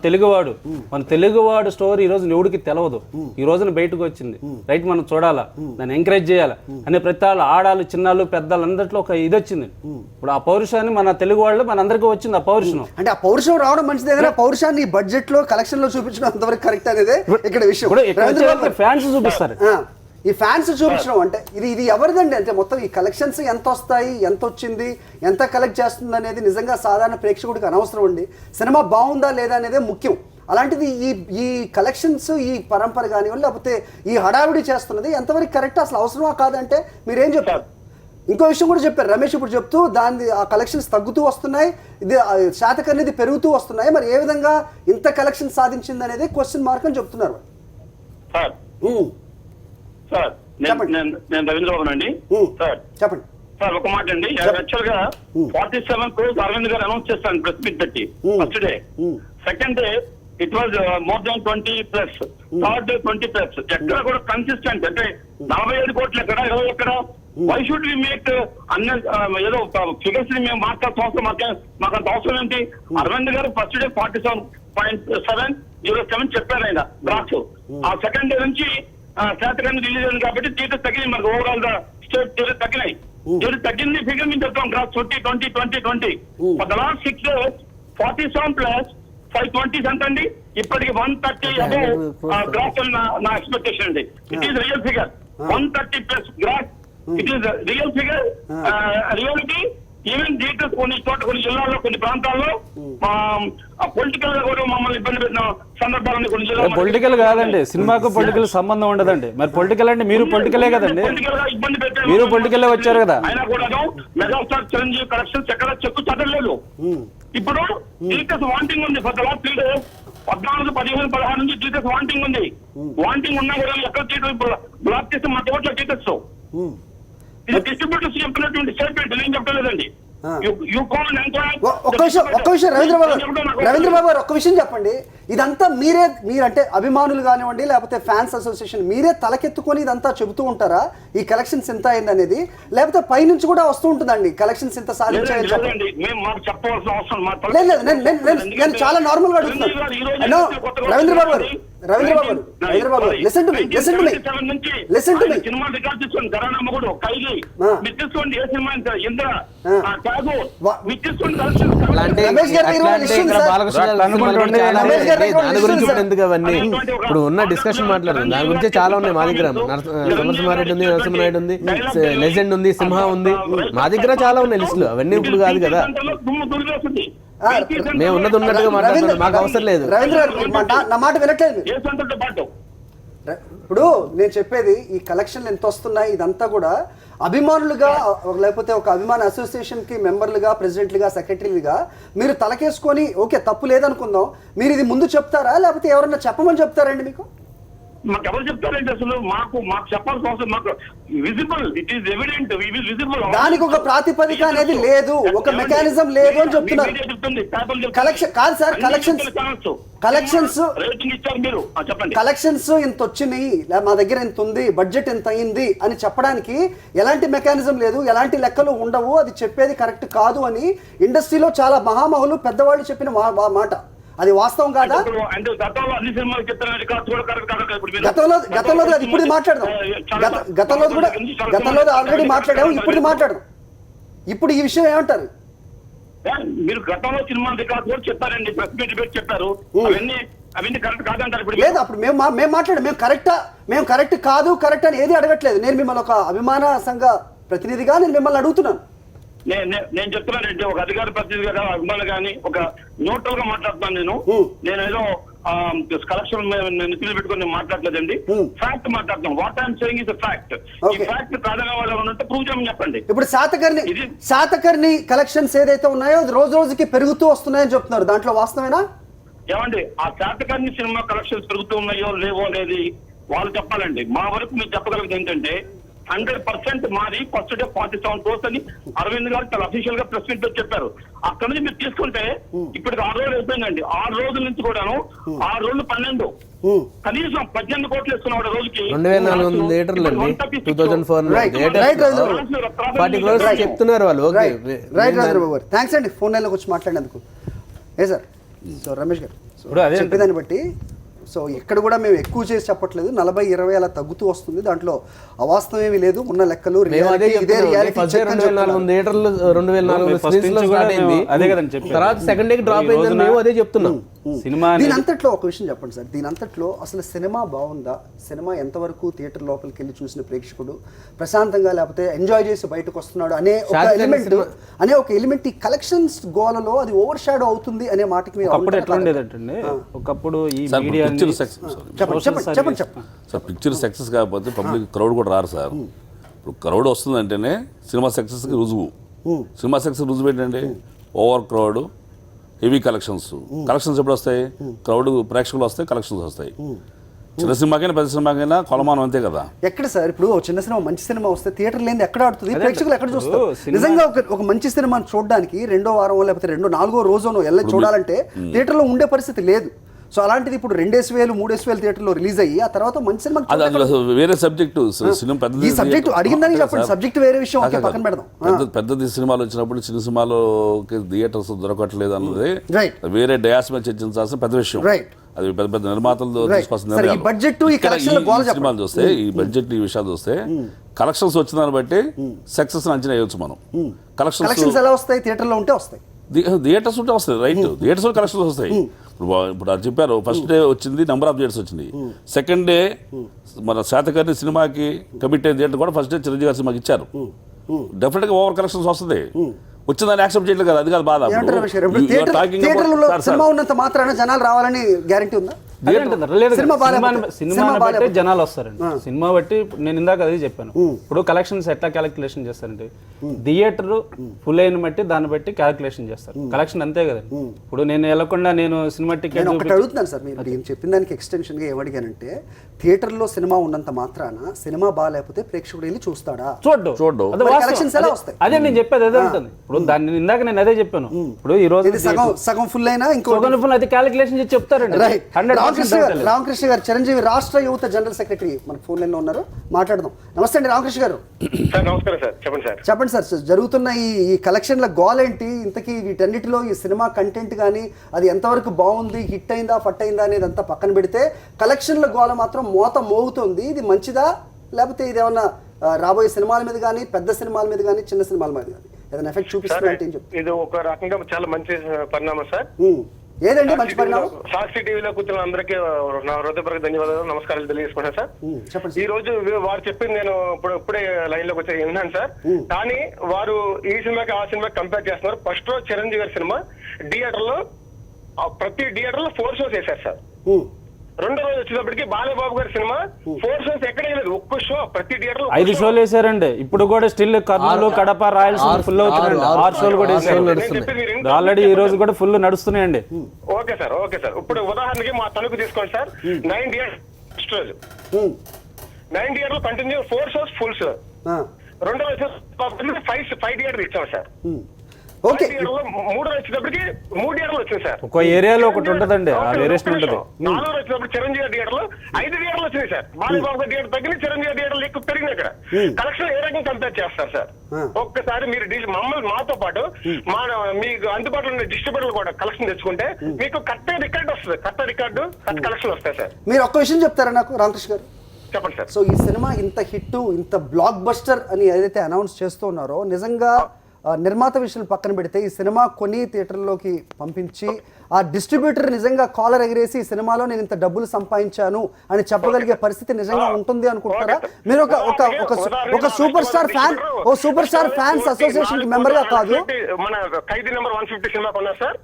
తెలుగువాడు స్టోరీ ఈ రోజు ఎవడికి తెలవదు, ఈ రోజున బయటకు వచ్చింది, రైట్ మనం చూడాలా, దాన్ని ఎంకరేజ్ చేయాలా అనే ప్రతి వాళ్ళు ఆడాలు చిన్నాళ్ళు పెద్దలు అందరిలో ఒక ఇది వచ్చింది. ఇప్పుడు ఆ పౌరుషాన్ని మన తెలుగు వాళ్ళు మన అందరికీ వచ్చింది. ఆ పౌరుషం అంటే ఆ పౌరుషం రావడం మంచిదే, కానీ పౌరుషాన్ని బడ్జెట్ లో కలెక్షన్ లో చూపించడం అంతవరకు కరెక్ట్ అనేది ఇక్కడ విషయం. ఫ్యాన్స్ చూపిస్తారు, ఈ ఫ్యాన్స్ చూపించడం అంటే ఇది ఎవరిదండి? అంటే మొత్తం ఈ కలెక్షన్స్ ఎంత వస్తాయి, ఎంత వచ్చింది, ఎంత కలెక్ట్ చేస్తుంది అనేది నిజంగా సాధారణ ప్రేక్షకుడికి అనవసరం అండి. సినిమా బాగుందా లేదా అనేదే ముఖ్యం. అలాంటిది ఈ కలెక్షన్స్, ఈ పరంపర కానివ్వండి, లేకపోతే ఈ హడావిడి చేస్తున్నది ఎంతవరకు కరెక్ట్, అసలు అవసరమా కాదంటే మీరేం చెప్తారు? ఇంకో విషయం కూడా చెప్పారు రమేష్ ఇప్పుడు చెప్తూ, దాని ఆ కలెక్షన్స్ తగ్గుతూ వస్తున్నాయి, ఇది శాతం అనేది పెరుగుతూ వస్తున్నాయి. మరి ఏ విధంగా ఇంత కలెక్షన్ సాధించింది అనేది క్వశ్చన్ మార్క్ అని చెప్తున్నారు. సార్ నేను రవీంద్రబాబు అండి. సార్ చెప్పండి సార్, ఒక మాట అండి. యాక్చువల్ గా 47 crores అరవింద్ గారు అనౌన్స్ చేస్తాను ప్రెస్ మీట్ పెట్టి first day. Second day it was more than 20+. Third day 20+. ఎక్కడ కూడా కన్సిస్టెంట్ అంటే 47 కోట్లు ఎక్కడ, 20 ఎక్కడ? వై షుడ్ వి మేక్ ఏదో ఫిగర్స్ ని మేము మాట్లాడుతూ అవసరం, మాకు అంత అవసరం ఏంటి? అరవింద్ గారు ఫస్ట్ డే 47.707 చెప్పారు ఆయన గ్రాఫ్స్. ఆ సెకండ్ డే నుంచి శాతకాన్ని రిలీజ్ అయింది కాబట్టి థియేటర్ తగ్గినాయి, మనకు ఓవరాల్ గా స్టేట్ థియేటర్ తగ్గినాయి. థియేటర్ తగ్గింది ఫిగర్ మేము చెప్తాం graph 2020 for the last 6 days 47+ 520 ఎంత అండి? ఇప్పటికి 130 అబౌవ్ గ్రాఫ్ నా ఎక్స్పెక్టేషన్ అండి. It is real figure 130+ graph. It is real figure. Reality even theatres కొన్ని జిల్లాల్లో కొన్ని ప్రాంతాల్లో పొలిటికల్ గా కూడా మమ్మల్ని ఇబ్బంది పెట్టిన సందర్భాలని కొన్ని జిల్లాలో. పొలిటికల్ కాదండి, సినిమాకు పొలిటికల్ సంబంధం ఉండదండి. మరి పొలిటికల్ అంటే మీరు పొలిటికలే కదండి, ఇబ్బంది పెట్టారు, మీరు పొలిటికల్లే వచ్చారు కదా. అయినా కూడా మెగాస్టార్ చిరంజీవి కలెక్షన్స్ ఎక్కడ చెక్కు చదవలేదు. ఇప్పుడు థియేటర్స్ వాంటింగ్ ఉంది ఫర్ ద లాస్ట్ 3 days. 14, 15, 16 నుంచి థియేటర్స్ వాంటింగ్ ఉంది. వాంటింగ్ ఉన్నా కూడా ఎక్కడ థియేటర్ బ్లాక్ చేస్తే మా తోట థియేటర్స్ ఇది డిస్ట్రిబ్యూటర్స్ చెప్తున్నటువంటి స్టేట్మెంట్, నేను చెప్పలేదండి. ఒక్క విషయం రవీంద్రబాబు గారు ఒక్క విషయం చెప్పండి. ఇదంతా మీరంటే అభిమానులు కానివ్వండి, లేకపోతే ఫ్యాన్స్ అసోసియేషన్ మీరే తలకెత్తుకొని ఇదంతా చెబుతూ ఉంటారా, ఈ కలెక్షన్స్ ఎంత అయింది అనేది? లేకపోతే పై నుంచి కూడా వస్తూ ఉంటుందండి కలెక్షన్స్ ఎంత సాధించాయని? నేను చాలా నార్మల్ గా అడుగుతున్నాను. రవీంద్రబాబు గారు listen to me. Listen to me. Cinema record తీసుకోండి, ధరానమ్మగుడు, ఖైదీ మీరు తీసుకోండి, ఏ సినిమా ఇంద్ర త్యాగు మీరు తీసుకోండి. ఇప్పుడు ఉన్న డిస్కషన్ మాట్లాడదాం, దాని గురించి చాలా ఉన్నాయి మా దగ్గర. నరసింహారెడ్డి ఉంది, నరసింహారెడ్డి ఉంది, లెజెండ్ ఉంది, సింహ ఉంది, మా దగ్గర చాలా ఉన్నాయి లిస్టులు. అవన్నీ ఇప్పుడు కాదు కదా, మేము ఉన్నది ఉన్నట్టుగా మాట్లాడుతున్నాం, మాకు అవసరం లేదు. నా మాట వినట్లేదు. ఇప్పుడు నేను చెప్పేది ఈ కలెక్షన్లు ఎంత వస్తున్నాయి, ఇదంతా కూడా అభిమానులుగా లేకపోతే ఒక అభిమాన అసోసియేషన్కి మెంబర్లుగా, ప్రెసిడెంట్లుగా, సెక్రటరీలుగా మీరు తలకేసుకొని ఓకే తప్పు లేదనుకుందాం, మీరు ఇది ముందు చెప్తారా లేకపోతే ఎవరన్నా చెప్పమని చెప్తారండి? మీకు మాకు ఎవరు చెప్తారంటే అసలు మాకు చెప్పాల్సిన అవసరం, మాకు visible, it is evident, visible. దానికి ఒక ప్రాతిపదిక అనేది లేదు, ఒక మెకానిజం లేదు అని చెప్తున్నారు. కాదు సార్, కలెక్షన్స్ ఇంత వచ్చినాయి, మా దగ్గర ఇంత ఉంది, బడ్జెట్ ఎంత అయింది అని చెప్పడానికి ఎలాంటి మెకానిజం లేదు, ఎలాంటి లెక్కలు ఉండవు, అది చెప్పేది కరెక్ట్ కాదు అని ఇండస్ట్రీలో చాలా మహామహులు పెద్దవాళ్ళు చెప్పిన మాట. అది వాస్తవం కాదా? గతంలో ఇప్పుడు మాట్లాడదాం, గతంలో ఆల్రెడీ మాట్లాడాము, ఇప్పుడు మాట్లాడదాం. ఇప్పుడు ఈ విషయం ఏమంటారు? మీరు గతంలో సినిమా రికార్డు కూడా చెప్పారండి, ప్రెస్ మీట్ పెట్టి చెప్పారు. అవన్నీ కరెక్ట్ కాదంటారు ఇప్పుడు. లేదు, అప్పుడు మేము మాట్లాడాం, మేము కరెక్ట్ కాదు కరెక్ట్ అని ఏది అడగట్లేదు. నేను మిమ్మల్ని ఒక అభిమాన సంఘ ప్రతినిధిగా నేను మిమ్మల్ని అడుగుతున్నాను. నేను చెప్తున్నానండి, ఒక అధికార ప్రతినిధిగా అభిమానులు కానీ ఒక న్యూట్రల్ గా మాట్లాడుతున్నాను. నేనేదో కలెక్షన్ నెత్తిలో పెట్టుకుని మాట్లాడలేదండి, ఫ్యాక్ట్ మాట్లాడుతున్నాం. What I'm saying is fact. ఈ ఫ్యాక్ట్ కాదనే వాళ్ళు ఎవరంటే ప్రూవ్ చేయమని చెప్పండి. ఇప్పుడు శాతకర్ణి కలెక్షన్స్ ఏదైతే ఉన్నాయో రోజు రోజుకి పెరుగుతూ వస్తున్నాయని చెప్తున్నారు, దాంట్లో వాస్తవేనా? ఏమండి, ఆ శాతకర్ణి సినిమా కలెక్షన్స్ పెరుగుతూ ఉన్నాయో లేవో అనేది వాళ్ళు చెప్పాలండి. మా వరకు మీరు చెప్పగలిగేది ఏంటంటే 100% మాది ఫస్ట్ డే 47 crores అని అరవింద్ గారు చాలా అఫీషియల్ గా ప్రెస్ మీట్ చెప్పారు. అక్కడ నుంచి మీరు తీసుకుంటే ఇప్పటికి 6 రోజులు అయిపోయిందండి. 6 రోజుల నుంచి కూడాను 6 రోజులు 12 కనీసం 18 కోట్లు ఇస్తున్నాడు రోజుకి. 2400 లీటర్లు అండి, 2440 crores చెప్తున్నారు వాళ్ళు. థ్యాంక్స్ అండి ఫోన్ లైన్లోకి వచ్చి మాట్లాడినందుకు. ఏ సార్, సో రమేష్ గారు చెప్పేదాన్ని బట్టి సో ఎక్కడ కూడా మేము ఎక్కువ చేసి చెప్పట్లేదు, 40-20 అలా తగ్గుతూ వస్తుంది, దాంట్లో అవాస్తవం ఏమీ లేదు. ఉన్న లెక్కలు దీని అంతట్లో ఒక విషయం చెప్పండి సార్, దీని అంతట్లో అసలు సినిమా బాగుందా, సినిమా ఎంతవరకు థియేటర్ లోపలికి వెళ్ళి చూసిన ప్రేక్షకుడు ప్రశాంతంగా లేకపోతే ఎంజాయ్ చేసి బయటకు వస్తున్నాడు అనే ఒక ఎలిమెంట్ ఈ కలెక్షన్స్ గోలలో అది ఓవర్ షాడో అవుతుంది అనే మాటకి మీరు ఒకప్పుడు ఈ చెప్పండి. సార్ పిక్చర్ సక్సెస్ కాకపోతే పబ్లిక్ క్రౌడ్ కూడా రారు సార్. ఇప్పుడు క్రౌడ్ వస్తుందంటేనే సినిమా సక్సెస్కి రుజువు. సినిమా సక్సెస్ రుజువు ఏంటంటే ఓవర్ క్రౌడ్, హెవీ కలెక్షన్స్ ఎప్పుడు వస్తాయి? క్రౌడ్ ప్రేక్షకులు వస్తాయి, కలెక్షన్స్ వస్తాయి. చిన్న సినిమాకైనా పెద్ద సినిమాకైనా కొలమానం అంతే కదా. ఎక్కడ సార్ ఇప్పుడు చిన్న సినిమా మంచి సినిమా వస్తే థియేటర్ లేని ఎక్కడ ఆడుతుంది, ప్రేక్షకులు ఎక్కడ చూస్తారు? నిజంగా ఒక మంచి సినిమాని చూడడానికి 2వ వారం లేకపోతే 4వ రోజునో చూడాలంటే థియేటర్లో ఉండే పరిస్థితి లేదు. సో అలాంటిది ఇప్పుడు 2,000-3,000 థియేటర్లో రిలీజ్ అయ్యి ఆ తర్వాత మంచి సినిమా వేరే సబ్జెక్టు సినిమా పెద్ద సబ్జెక్ట్ అడిగిందని చెప్పండి, సబ్జెక్ట్ వేరే విషయం పక్కన పెడదాం. పెద్ద సినిమాలు వచ్చినప్పుడు చిన్న సినిమాలోకి థియేటర్స్ దొరకట్లేదు అన్నది వేరే డయాస్ మీద చర్చించాల్సిన పెద్ద విషయం. అది పెద్ద నిర్మాతలు తీసుకోవాల్సిన సినిమాలు చూస్తే ఈ బడ్జెట్ ఈ విషయాలు చూస్తే కలెక్షన్స్ వచ్చిన దాన్ని బట్టి సక్సెస్ అంచనా వేయొచ్చు మనం. కలెక్షన్స్ ఎలా వస్తాయి? థియేటర్లో ఉంటే వస్తాయి, థియేటర్స్ ఉంటే వస్తాయి, రైట్. థియేటర్స్ కలెక్షన్స్ వస్తాయి. ఇప్పుడు అది చెప్పారు, ఫస్ట్ డే వచ్చింది నెంబర్ ఆఫ్ థియేటర్స్ వచ్చింది. సెకండ్ డే మన శాతకర్ణి సినిమాకి కమిట్ అయిన థియేటర్ కూడా ఫస్ట్ డే చిరంజీవి గారి సినిమాకి ఇచ్చారు. డెఫినెట్గా ఓవర్ కలెక్షన్స్ వస్తుంది. వచ్చిందని యాక్సెప్ట్ చేయట్లేదు కదా, అది కాదు బాధ. సినిమా ఉన్నంత మాత్రాన జనాలు రావాలని గ్యారంటీ ఉందా? సినిమా బట్టి జనాలు వస్తారండి. సినిమా బట్టి నేను ఇందాక అది చెప్పాను. ఇప్పుడు కలెక్షన్స్ ఎట్లా క్యాలిక్యులేషన్ చేస్తారంటే థియేటర్ ఫుల్ అయిన బట్టి దాన్ని బట్టి క్యాలిక్యులేషన్ చేస్తారు. కలెక్షన్ అంతే కదండి. ఇప్పుడు నేను వెళ్ళకుండా నేను సినిమా టికెట్ అడుగుతున్నాను సార్, మీరు చెప్పిన దానికి ఎక్స్టెన్షన్ గా ఏమడిగానంటే థియేటర్ లో సినిమా ఉన్నంత మాత్రాన సినిమా బాగాలేకపోతే ప్రేక్షకుడు వెళ్ళి చూస్తాడా? చూడు అదే నేను చెప్పేది అదే ఉంటుంది. ఇప్పుడు దాన్ని ఇందాక నేను అదే చెప్పాను. ఇప్పుడు ఈ రోజు సగం ఫుల్ అయినా ఇంకో ఫుల్ అయితే క్యాలిక్యులేషన్ చేసి చెప్తారండి. రామకృష్ణ గారు చిరంజీవి రాష్ట్ర యువత జనరల్ సెక్రటరీ మన ఫోన్ లైన్ లో ఉన్నారు, మాట్లాడదాం. నమస్తే అండి రామకృష్ణ గారు. నమస్కారం సార్, చెప్పండి సార్, జరుగుతున్న ఈ కలెక్షన్ల గోల్ ఏంటి? ఇంతకీ వీటన్నిటిలో ఈ సినిమా కంటెంట్ కానీ అది ఎంతవరకు బాగుంది, హిట్ అయిందా ఫట్ అయిందా అనేది అంతా పక్కన పెడితే కలెక్షన్ల గోల మాత్రం మోత మోగుతుంది. ఇది మంచిదా లేకపోతే ఇది ఏమన్నా రాబోయే సినిమాల మీద కానీ పెద్ద సినిమాల మీద కానీ చిన్న సినిమాల మీద కానీ ఏదైనా ఎఫెక్ట్ చూపిస్తుందంటే ఏం చెప్తారు? ఇది ఒక రకంగా చాలా మంచి పరిణామం సార్. ఏదండి మంచి పరిణామం? సాక్షి టీవీలో కూర్చున్న అందరికీ నా హృదయపూర్వక ధన్యవాదాలు, నమస్కారాలు తెలియజేసుకున్నాను సార్. ఈ రోజు వారు చెప్పింది నేను ఇప్పుడే లైన్ లోకి వచ్చి విన్నాను సార్. కానీ వారు ఈ సినిమాకి ఆ సినిమాకి కంపేర్ చేస్తున్నారు. ఫస్ట్ రోజు చిరంజీవి గారి సినిమా థియేటర్ లో ప్రతి థియేటర్ లో 4 షోస్ వేశారు సార్. రెండో రోజు వచ్చేటప్పటికి బాలబాబు గారి సినిమా 4 షోస్ ఎక్కడ లేదు, ఒక్క షో ప్రతి థియేటర్ లో 5 షోలు వేసారండి. ఇప్పుడు కూడా స్టిల్ కర్నూలు, కడప, రాయలసీమ ఫుల్ అవుతున్నాయండి. 6 షోలు కూడా వేసారు ఆల్రెడీ. ఈ రోజు కూడా ఫుల్ నడుస్తున్నాయండి. Okay sir. ఇప్పుడు ఉదాహరణకి మా తణుకు తీసుకోండి సార్. 9 థియేటర్ రోజు 9 theatre continue 4 shows full show. రెండో రోజు 5 థియేటర్ ఇచ్చాం సార్. మూడో వచ్చేటప్పటికి 3 థియేటర్లు వచ్చింది సార్. ఒక ఏరియాలో ఒకటి ఉంటదండి, ఆ వేరియేషన్ ఉంటుంది. 4 వచ్చేటప్పుడు చిరంజీవి థియేటర్లు 5 థియేటర్లు వచ్చినాయి సార్. బాలబాబు థియేటర్ తగ్గి చిరంజీవి థియేటర్లు ఎక్కువ పెరిగింది. అక్కడ కలెక్షన్ ఏ రకంగా కంపేర్ చేస్తారు సార్? ఒక్కసారి మీరు మమ్మల్ని మాతో పాటు మీకు అందుబాటులో ఉన్న డిస్ట్రిబ్యూటర్లు కూడా కలెక్షన్ తెచ్చుకుంటే మీకు కరెక్ట్ రికార్డు వస్తుంది, కరెక్ట్ రికార్డు కరెక్ట్ కలెక్షన్ వస్తాయి సార్. మీరు ఒక్క విషయం చెప్తారా నాకు రామకృష్ణ గారు? చెప్పండి సార్. సో ఈ సినిమా ఇంత హిట్ ఇంత బ్లాక్ బస్టర్ అని ఏదైతే అనౌన్స్ చేస్తూ ఉన్నారో నిజంగా నిర్మాత విషయం పక్కన పెడితే ఈ సినిమా కొని థియేటర్లోకి పంపించి ఆ డిస్ట్రిబ్యూటర్ నిజంగా కాలర్ ఎగిరేసి ఈ సినిమాలో నేను ఇంత డబ్బులు సంపాదించాను అని చెప్పగలిగే పరిస్థితి నిజంగా ఉంటుంది అనుకుంటారా? మీరు ఒక సూపర్ స్టార్ ఫ్యాన్, ఓ సూపర్ స్టార్ ఫ్యాన్స్ అసోసియేషన్ కి మెంబర్ గా కాదు, మన ఖైదీ నెంబర్ 150 సినిమా కొన్నా సార్.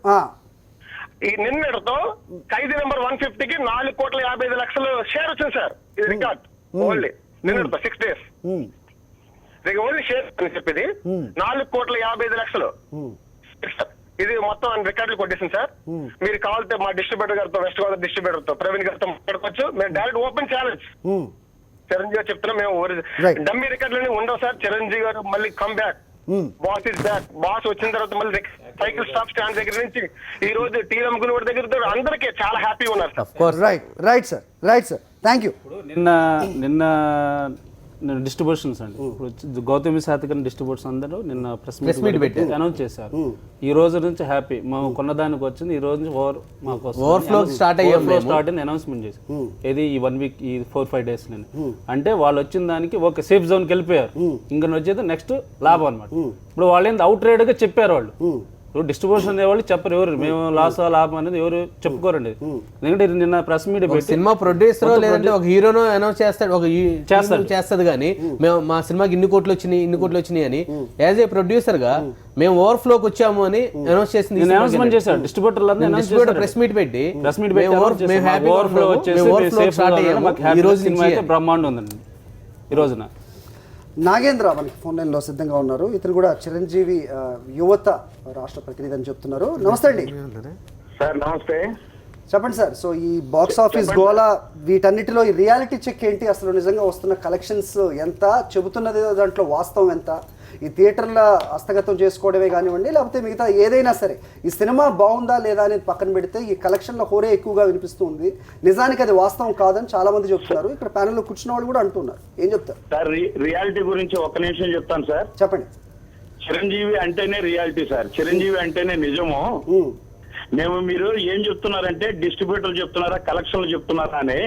ఈ నిన్నటితో ఖైదీ నెంబర్ 150కి 4,55,00,000 షేర్ వచ్చింది సార్. ఇది రికార్డ్ ఓన్లీ నిన్నటితో 6 days. ఓన్లీ షేర్ అని చెప్పేది 4,55,00,000. ఇది మొత్తం రికార్డులు కొట్టేసింది సార్. మీరు కావాలంటే మా డిస్ట్రిబ్యూటర్ గారితో, వెస్ట్ గోదావరి డిస్ట్రిబ్యూటర్ తో, ప్రవీణ్ గారితో మాట్లాడుకోవచ్చు. మేము డైరెక్ట్ ఓపెన్ ఛాలెంజ్ చిరంజీవి గారు చెప్తున్నాం, మేము డమ్మీ రికార్డులు ఉండవు సార్. చిరంజీవి గారు మళ్ళీ come back, boss is back. Boss వచ్చిన తర్వాత మళ్ళీ సైకిల్ స్టాప్ స్టాండ్ దగ్గర నుంచి ఈ రోజు టీ అమ్ముకునే వాడి దగ్గర అందరికీ చాలా హ్యాపీగా ఉన్నారు. Right sir, thank you. నిన్న డిస్ట్రిబ్యూషన్స్ అండి, ఇప్పుడు గౌతమి శాతకర్ణి డిస్ట్రిబ్యూటర్స్ అందరూ నిన్న ప్రెస్ మీట్ పెట్టి అనౌన్స్ చేశారు. ఈ రోజు నుంచి హ్యాపీ, మేము కొన్నదానికి వచ్చింది ఈ రోజు నుంచి ఓవర్ఫ్లో స్టార్ట్ అని అనౌన్స్మెంట్ చేశారు. ఇది ఈ 1 week, ఈ 4-5 days నేను అంటే వాళ్ళు వచ్చిన దానికి ఒక సేఫ్ జోన్కి వెళ్ళిపోయారు. ఇంకా వచ్చేది నెక్స్ట్ లాభం అనమాట. ఇప్పుడు వాళ్ళు ఏంది అవుట్ రైడ్ గా చెప్పారు. వాళ్ళు డిస్ట్రిబ్యూషన్ అనేవాళ్ళు చెప్పరు, ఎవరు మేము లాస్ లాభం అనేది ఎవరు చెప్పుకోరండి. ఎందుకంటే నిన్న ప్రెస్ మీట్ సినిమా ప్రొడ్యూసర్ లేదంటే ఒక హీరోనో అనౌన్స్ చేస్తాడు, ఒక చేస్తుంది కానీ మేము మా సినిమాకి ఇన్ని కోట్లు వచ్చినాయి అని యాజ్ ఏ ప్రొడ్యూసర్ గా మేము ఓవర్ఫ్లోకి వచ్చాము అని అనౌన్స్ చేసింది. అనౌన్స్మెంట్ చేశారు డిస్ట్రిబ్యూటర్ ప్రెస్ మీట్ పెట్టి ఈ రోజు సినిమా అయితే బ్రహ్మాండం ఉందండి. ఈ రోజున నాగేంద్ర మనకి ఫోన్ లైన్లో సిద్ధంగా ఉన్నారు. ఇతను కూడా చిరంజీవి యువత రాష్ట్ర ప్రతినిధి అని చెప్తున్నారు. నమస్తే అండి సార్. నమస్తే, చెప్పండి సార్. సో ఈ బాక్స్ ఆఫీస్ గోలా వీటన్నిటిలో ఈ రియాలిటీ చెక్ ఏంటి? అసలు నిజంగా వస్తున్న కలెక్షన్స్ ఎంత, చెబుతున్నది దాంట్లో వాస్తవం ఎంత? ఈ థియేటర్ల హస్తగతం చేసుకోవడమే కానివ్వండి, లేకపోతే మిగతా ఏదైనా సరే ఈ సినిమా బాగుందా లేదా అనేది పక్కన పెడితే ఈ కలెక్షన్ల హోరే ఎక్కువగా వినిపిస్తుంది. నిజానికి అది వాస్తవం కాదని చాలా మంది చెప్తున్నారు. ఇక్కడ ప్యానెల్లో కూర్చున్న వాళ్ళు కూడా అంటున్నారు. ఏం చెప్తారు సార్? రియాలిటీ గురించి ఒక్క నిమిషం చెప్తాను సార్. చెప్పండి. చిరంజీవి అంటేనే రియాలిటీ సార్. చిరంజీవి అంటేనే నిజము. మీరు ఏం చెప్తున్నారంటే డిస్ట్రిబ్యూటర్లు చెప్తున్నారా, కలెక్షన్లు చెప్తున్నారా అని.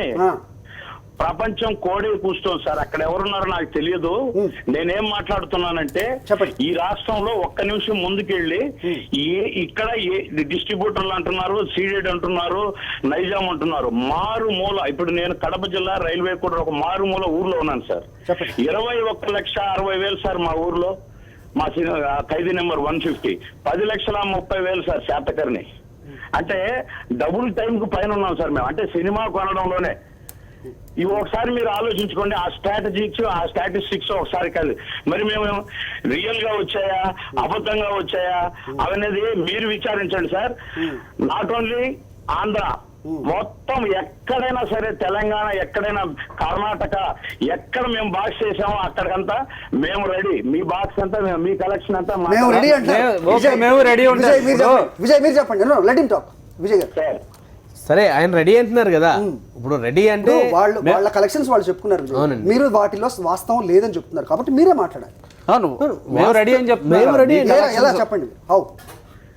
ప్రపంచం కోడే కూర్చోండి సార్. అక్కడ ఎవరున్నారో నాకు తెలియదు. నేనేం మాట్లాడుతున్నానంటే ఈ రాష్ట్రంలో ఒక్క నిమిషం ముందుకెళ్ళి ఇక్కడ డిస్ట్రిబ్యూటర్లు అంటున్నారు, సీడెడ్ అంటున్నారు, నైజాం అంటున్నారు. మారుమూల, ఇప్పుడు నేను కడప జిల్లా రైల్వే కూడా ఒక మారుమూల ఊర్లో ఉన్నాను సార్. 21,60,000 సార్ మా ఊర్లో. మా ఖైదీ నెంబర్ 150 10,30,000 సార్ శాతకర్ణి. అంటే డబుల్ టైం కు పైన ఉన్నాం సార్ మేము. అంటే సినిమా కొనడంలోనే ఇవి ఒకసారి మీరు ఆలోచించుకోండి. ఆ స్టాటిస్టిక్స్ ఒకసారి కాదు. మరి మేము రియల్ గా వచ్చాయా, అబద్ధంగా వచ్చాయా అవనేది మీరు విచారించండి సార్. నాట్ ఓన్లీ ఆంధ్ర, మొత్తం ఎక్కడైనా సరే, తెలంగాణ, ఎక్కడైనా కర్ణాటక, ఎక్కడ మేము బాక్స్ చేసామో అక్కడికంతా మేము రెడీ. మీ బాక్స్ అంతా, మీ కలెక్షన్ అంతా మేము రెడీ. విజయ్ మీరు చెప్పండి. Let him talk. విజయ్ గారు సార్. సరే, ఆయన రెడీ అంటున్నారు కదా. ఇప్పుడు రెడీ అంటే వాళ్ళ కలెక్షన్స్ వాళ్ళు చెప్పుకున్నారు. మీరు వాటిలో వాస్తవం లేదని చెప్తున్నారు కాబట్టి మీరే మాట్లాడాలి. మేము రెడీ అని చెప్తున్నారు. ఎలా చెప్పండి? హౌ?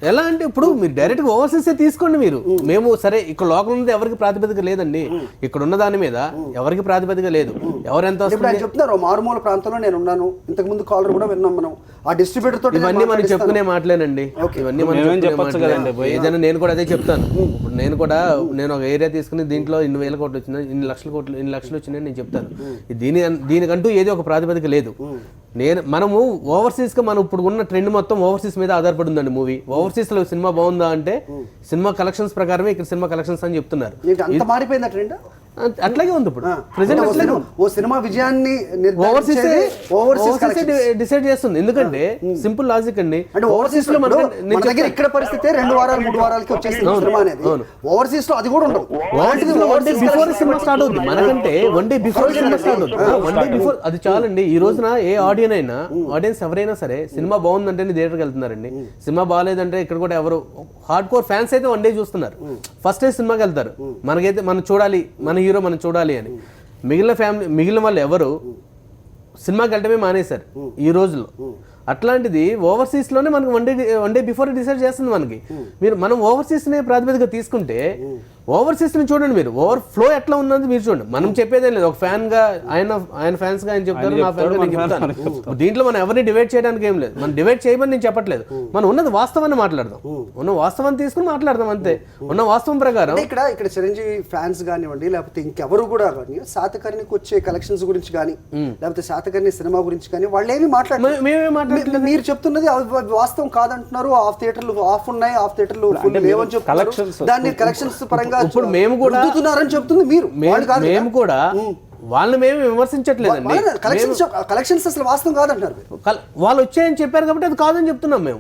ఎలా అంటే ఇప్పుడు మీరు డైరెక్ట్గా ఓవర్సీస్ తీసుకోండి. మీరు మేము సరే ఇక్కడ లోకల్ ఉన్నది ఎవరికి ప్రాతిపదిక లేదండి. ఇక్కడ ఉన్న దాని మీద ఎవరికి ప్రాతిపదిక లేదు. ఎవరెంత చెప్తున్నారు మారుమూల ప్రాంతంలో నేను ఉన్నాను. ఇంతకు ముందు కాలర్ కూడా విన్నాం మనం. ఆ డిస్ట్రిబ్యూటర్ తో ఇవన్నీ మనం చెప్పుకునే మాటలేనండి. ఇవన్నీ మనం ఏదైనా నేను కూడా అదే చెప్తాను. ఇప్పుడు నేను ఒక ఏరియా తీసుకుని దీంట్లో 1,000 కోట్లు వచ్చినాయి, 1,00,000 లక్షలు వచ్చినాయి నేను చెప్తాను. దీనికంటూ ఏది ఒక ప్రాతిపదిక లేదు. మనము ఓవర్సీస్ గా మనం ఇప్పుడు ఉన్న ట్రెండ్ మొత్తం ఓవర్సీస్ మీద ఆధారపడి ఉందండి. మూవీ ఓవర్సీస్ లో సినిమా బాగుందా అంటే సినిమా కలెక్షన్స్ ప్రకారమే ఇక్కడ సినిమా కలెక్షన్స్ అని చెప్తున్నారు. మారిపోయిందా ట్రెండ్? అట్లాగే ఉంది ఇప్పుడు. ఓ సినిమా విజయాన్ని డిసైడ్ చేస్తుంది. ఎందుకంటే సింపుల్ లాజిక్ అండి. అంటే ఓవర్సీస్ లో మన దగ్గర ఇక్కడ పరిస్థితి 2 వారాలు 3 వారాలకి వచ్చేసింది సినిమా అనేది. ఓవర్సీస్ లో అది కూడా ఉండదు. One day before cinema start అవుతుంది. మనకంటే 1 day బిఫోర్ సినిమా స్టార్ట్ అవుతుంది. 1 day బిఫోర్ అది చాలండి. ఈ రోజున ఏ ఆడియన్స్ ఎవరైనా సరే సినిమా బాగుందంటే థియేటర్కి వెళ్తున్నారండి. సినిమా బాగాలేదంటే ఇక్కడ కూడా ఎవరు హార్డ్ కోర్ ఫ్యాన్స్ అయితే 1 day చూస్తున్నారు. ఫస్ట్ డే సినిమాకి వెళ్తారు. మనకైతే మనం చూడాలి, మన హీరో మనం చూడాలి అని. మిగిలిన వాళ్ళు ఎవరు సినిమాకి వెళ్ళడమే మానేశారు ఈ రోజుల్లో. అట్లాంటిది ఓవర్సీస్ లోనే మనకు వన్ డే బిఫోర్ డిసైడ్ చేస్తుంది మనకి. మనం ఓవర్సీస్ నే ప్రాతిపదిక తీసుకుంటే ఓవర్సీస్ ని చూడండి, మీరు ఓవర్ ఫ్లో ఎట్లా ఉన్నది మీరు చూడండి. మనం చెప్పేదేం లేదు, ఒక ఫ్యాన్ గా ఆయన ఫ్యాన్స్ గా ఆయన చెప్తారు, నా ఫ్యాన్ గా నేను చెప్తాను. దీంట్లో మనం ఎవరిని డివైడ్ చేయడానికి ఏం లేదు, మనం డివైడ్ చేయమని నేను చెప్పట్లేదు. మనం ఉన్నది వాస్తవాన్ని మాట్లాడదాం, ఉన్న వాస్తవాన్ని తీసుకుని మాట్లాడదాం అంతే. ఉన్న వాస్తవం ప్రకారం ఇక్కడ చిరంజీవి ఫ్యాన్స్ కానివ్వండి, లేకపోతే ఇంకెవరు కూడా కానీ శాతకర్ణికి వచ్చే కలెక్షన్స్ గురించి కానీ, లేకపోతే శాతకర్ణి సినిమా గురించి కానీ వాళ్ళు ఏమి మాట్లాడలేదు. మీరు చెప్తున్నది వాస్తవం కాదంటున్నారు. ఆఫ్ థియేటర్లు ఆఫ్ ఉన్నాయి, ఆఫ్ థియేటర్లు ఫుల్ లేవని చెప్తున్నారు. దాన్ని కలెక్షన్స్ పరంగా ఇప్పుడు మేము కూడా చెప్తుంది మీరు, మేము కూడా వాళ్ళని మేము విమర్శించట్లేదండి. కలెక్షన్స్ అసలు వాస్తవం కాదంటున్నారు. వాళ్ళు వచ్చాయని చెప్పారు కాబట్టి అది కాదని చెప్తున్నాం మేము.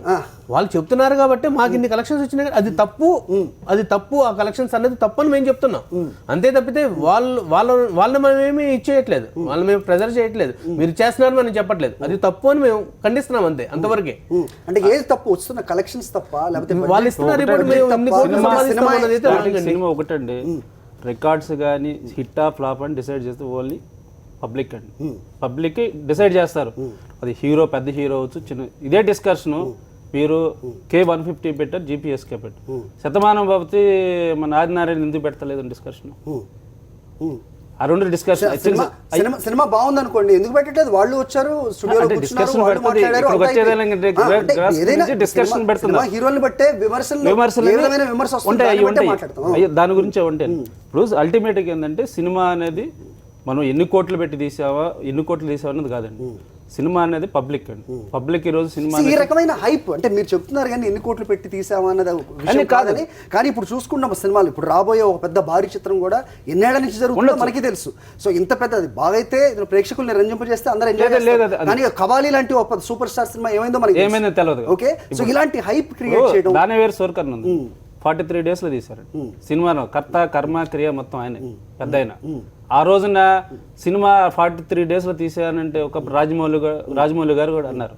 వాళ్ళు చెప్తున్నారు కాబట్టి మాకు ఇన్ని కలెక్షన్స్ వచ్చినాయి, అది తప్పు, ఆ కలెక్షన్స్ అనేది తప్పు అని మేము చెప్తున్నాం. అంతే తప్పితే వాళ్ళని మేము ఏమి ఇచ్చేయట్లేదు, వాళ్ళని మేము ప్రెజర్ చేయట్లేదు. మీరు చేస్తున్నారు మనం చెప్పట్లేదు, అది తప్పు అని మేము ఖండిస్తున్నాం అంతే, అంతవరకే. అంటే ఏది తప్పు, వస్తున్న కలెక్షన్స్ తప్ప, లేకపోతే వాళ్ళు ఇస్తున్నారు ఇప్పుడు మేము సినిమా ఒకటండి. రికార్డ్స్ కానీ హిట్టా ఫ్లాప్ అని డిసైడ్ చేస్తే ఓన్లీ పబ్లిక్ అండి, పబ్లిక్ డిసైడ్ చేస్తారు. అది హీరో, పెద్ద హీరో అవచ్చు, చిన్న. ఇదే డిస్కషన్ మీరు K150 పెట్టారు, GPSK పెట్టారు. శతమానం బాబతి మన ఆదినారాయణ ఎందుకు పెడతలేదు డిస్కషన్? ఆ రెండు డిస్కషన్ సినిమా బాగుంది అనుకోండి, ఎందుకు పెట్టట్లేదు? వాళ్ళు వచ్చారు హీరోని బట్టే విమర్శలు ఉంటాయి, దాని గురించి ఉంటాయి. ఇప్పుడు అల్టిమేట్ గా ఏంటంటే సినిమా అనేది మనం ఎన్ని కోట్లు పెట్టి తీసావా, ఎన్ని కోట్లు తీసావా అన్నది కాదండి. సినిమా అనేది పబ్లిక్ అండి. పబ్లిక్ ఈ రోజు సినిమా ఈ రకమైన హైప్ అంటే మీరు చెప్తున్నారు కానీ ఎన్ని కోట్లు పెట్టి తీసామా అన్నది విషయం కాదని. కానీ ఇప్పుడు చూసుకున్న సినిమాలు, ఇప్పుడు రాబోయే ఒక పెద్ద భారీ చిత్రం కూడా ఎన్నేళ్ల నుంచి జరుగుతుందో మనకి తెలుసు. సో ఇంత పెద్దది బాగైతే ప్రేక్షకుల్ని రంజింపజేస్తే అందరూ ఎంజాయ్ చేస్తారు. కానీ కవాలి లాంటి ఒక సూపర్ స్టార్ సినిమా ఏమైందో మనకి తెలియదు. ఓకే, సో ఇలాంటి హైప్ క్రియేట్ చేయడం. దాని వేరు సోర్కర్ణ ఉంది, 43 days లో తీశారు సినిమాను. కర్త కర్మ క్రియ మొత్తం ఆయన పెద్ద ఆయన. ఆ రోజున సినిమా 43 days లో తీసారంటే ఒక రాజమౌళి గారు కూడా అన్నారు,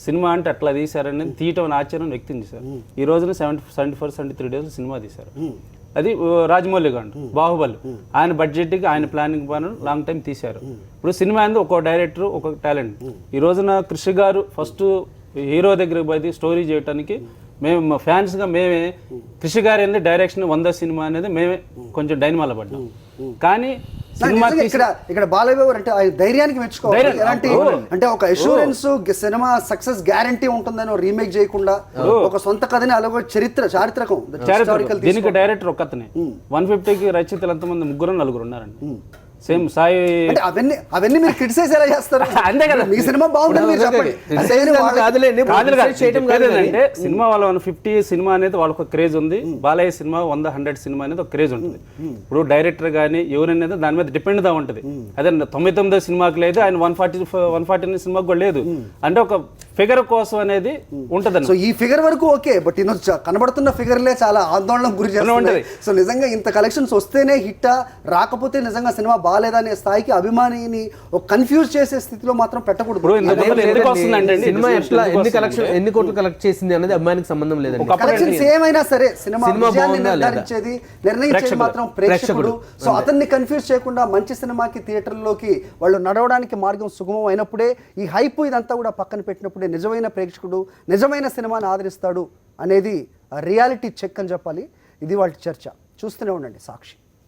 సినిమా అంటే అట్లా తీశారని తీయటం ఆశ్చర్యం వ్యక్తం చేశారు. ఈ రోజున 73 days సినిమా తీశారు. అది రాజమౌళి గారు బాహుబలి, ఆయన బడ్జెట్కి ఆయన ప్లానింగ్ పని లాంగ్ టైం తీశారు. ఇప్పుడు సినిమా అనేది ఒక డైరెక్టర్, ఒక టాలెంట్. ఈ రోజున కృషి గారు ఫస్ట్ హీరో దగ్గరికి పోయి స్టోరీ చేయడానికి మేము ఫ్యాన్స్గా మేమే కృషి గారి అనేది డైరెక్షన్ 100 సినిమా అనేది మేమే కొంచెం డైనమాల పడ్డాం. కానీ ఇక్కడ బాలయ్య అంటే ఆయన ధైర్యానికి మెచ్చుకోవాలి. ఎలాంటి అంటే ఒక అష్యూరెన్స్ సినిమా సక్సెస్ గ్యారంటీ ఉంటుందని రీమేక్ చేయకుండా ఒక సొంత కథని అలాగే చారిత్రకం. దీనికి డైరెక్టర్ ఒక్కతనే, 150కి రచయితలు ఎంతమంది, 3-4 ఉన్నారండి. సేమ్ సాయి. అవన్నీ మీరు క్రిటిసైజ్ ఎలా చేస్తారు? అంతే కదా, మీ సినిమా బాగుంటుంది మీరు చెప్పండి. అంటే సినిమా వాళ్ళ 150 సినిమా అనేది వాళ్ళకి క్రేజ్ ఉంది, బాలయ్య సినిమా 100 సినిమా అనేది ఒక క్రేజ్ ఉంటుంది. ఇప్పుడు డైరెక్టర్ కానీ ఎవరనేది దాని మీద డిపెండ్ గా ఉంటుంది. అదే 99 సినిమాకి లేదు, ఆయన 140 సినిమాకి కూడా లేదు. అంటే ఒక ఫిగర్ కోసం అనేది ఉంటది. సో ఈ ఫిగర్ వరకు ఓకే, బట్ కనబడుతున్న ఫిగర్లే చాలా ఆందోళనకు గురి చేస్తుంది. సో నిజంగా ఇంత కలెక్షన్స్ వస్తేనే హిట్, రాకపోతే నిజంగా సినిమా బాలేదనే స్థాయికి అభిమానిని ఒక కన్ఫ్యూజ్ చేసే స్థితిలో మాత్రం పెట్టకూడదు. సినిమా ఎన్ని కోట్లు కలెక్ట్ చేసింది అనేది అభిమానికి సంబంధం లేదండి. కలెక్షన్స్ ఏమైనా సరే సినిమా నిర్ణయించేది మాత్రం ప్రేక్షకుడు. సో అతన్ని కన్ఫ్యూజ్ చేయకుండా మంచి సినిమాకి థియేటర్లోకి వాళ్ళు నడవడానికి మార్గం సుగమం అయినప్పుడే ఈ హైప్ ఇదంతా కూడా పక్కన పెట్టినప్పుడే నిజమైన ప్రేక్షకుడు నిజమైన సినిమాని ఆదరిస్తాడు అనేది రియాలిటీ చెక్ అని చెప్పాలి. ఇది వాళ్ళ చర్చ. చూస్తూనే ఉండండి సాక్షి.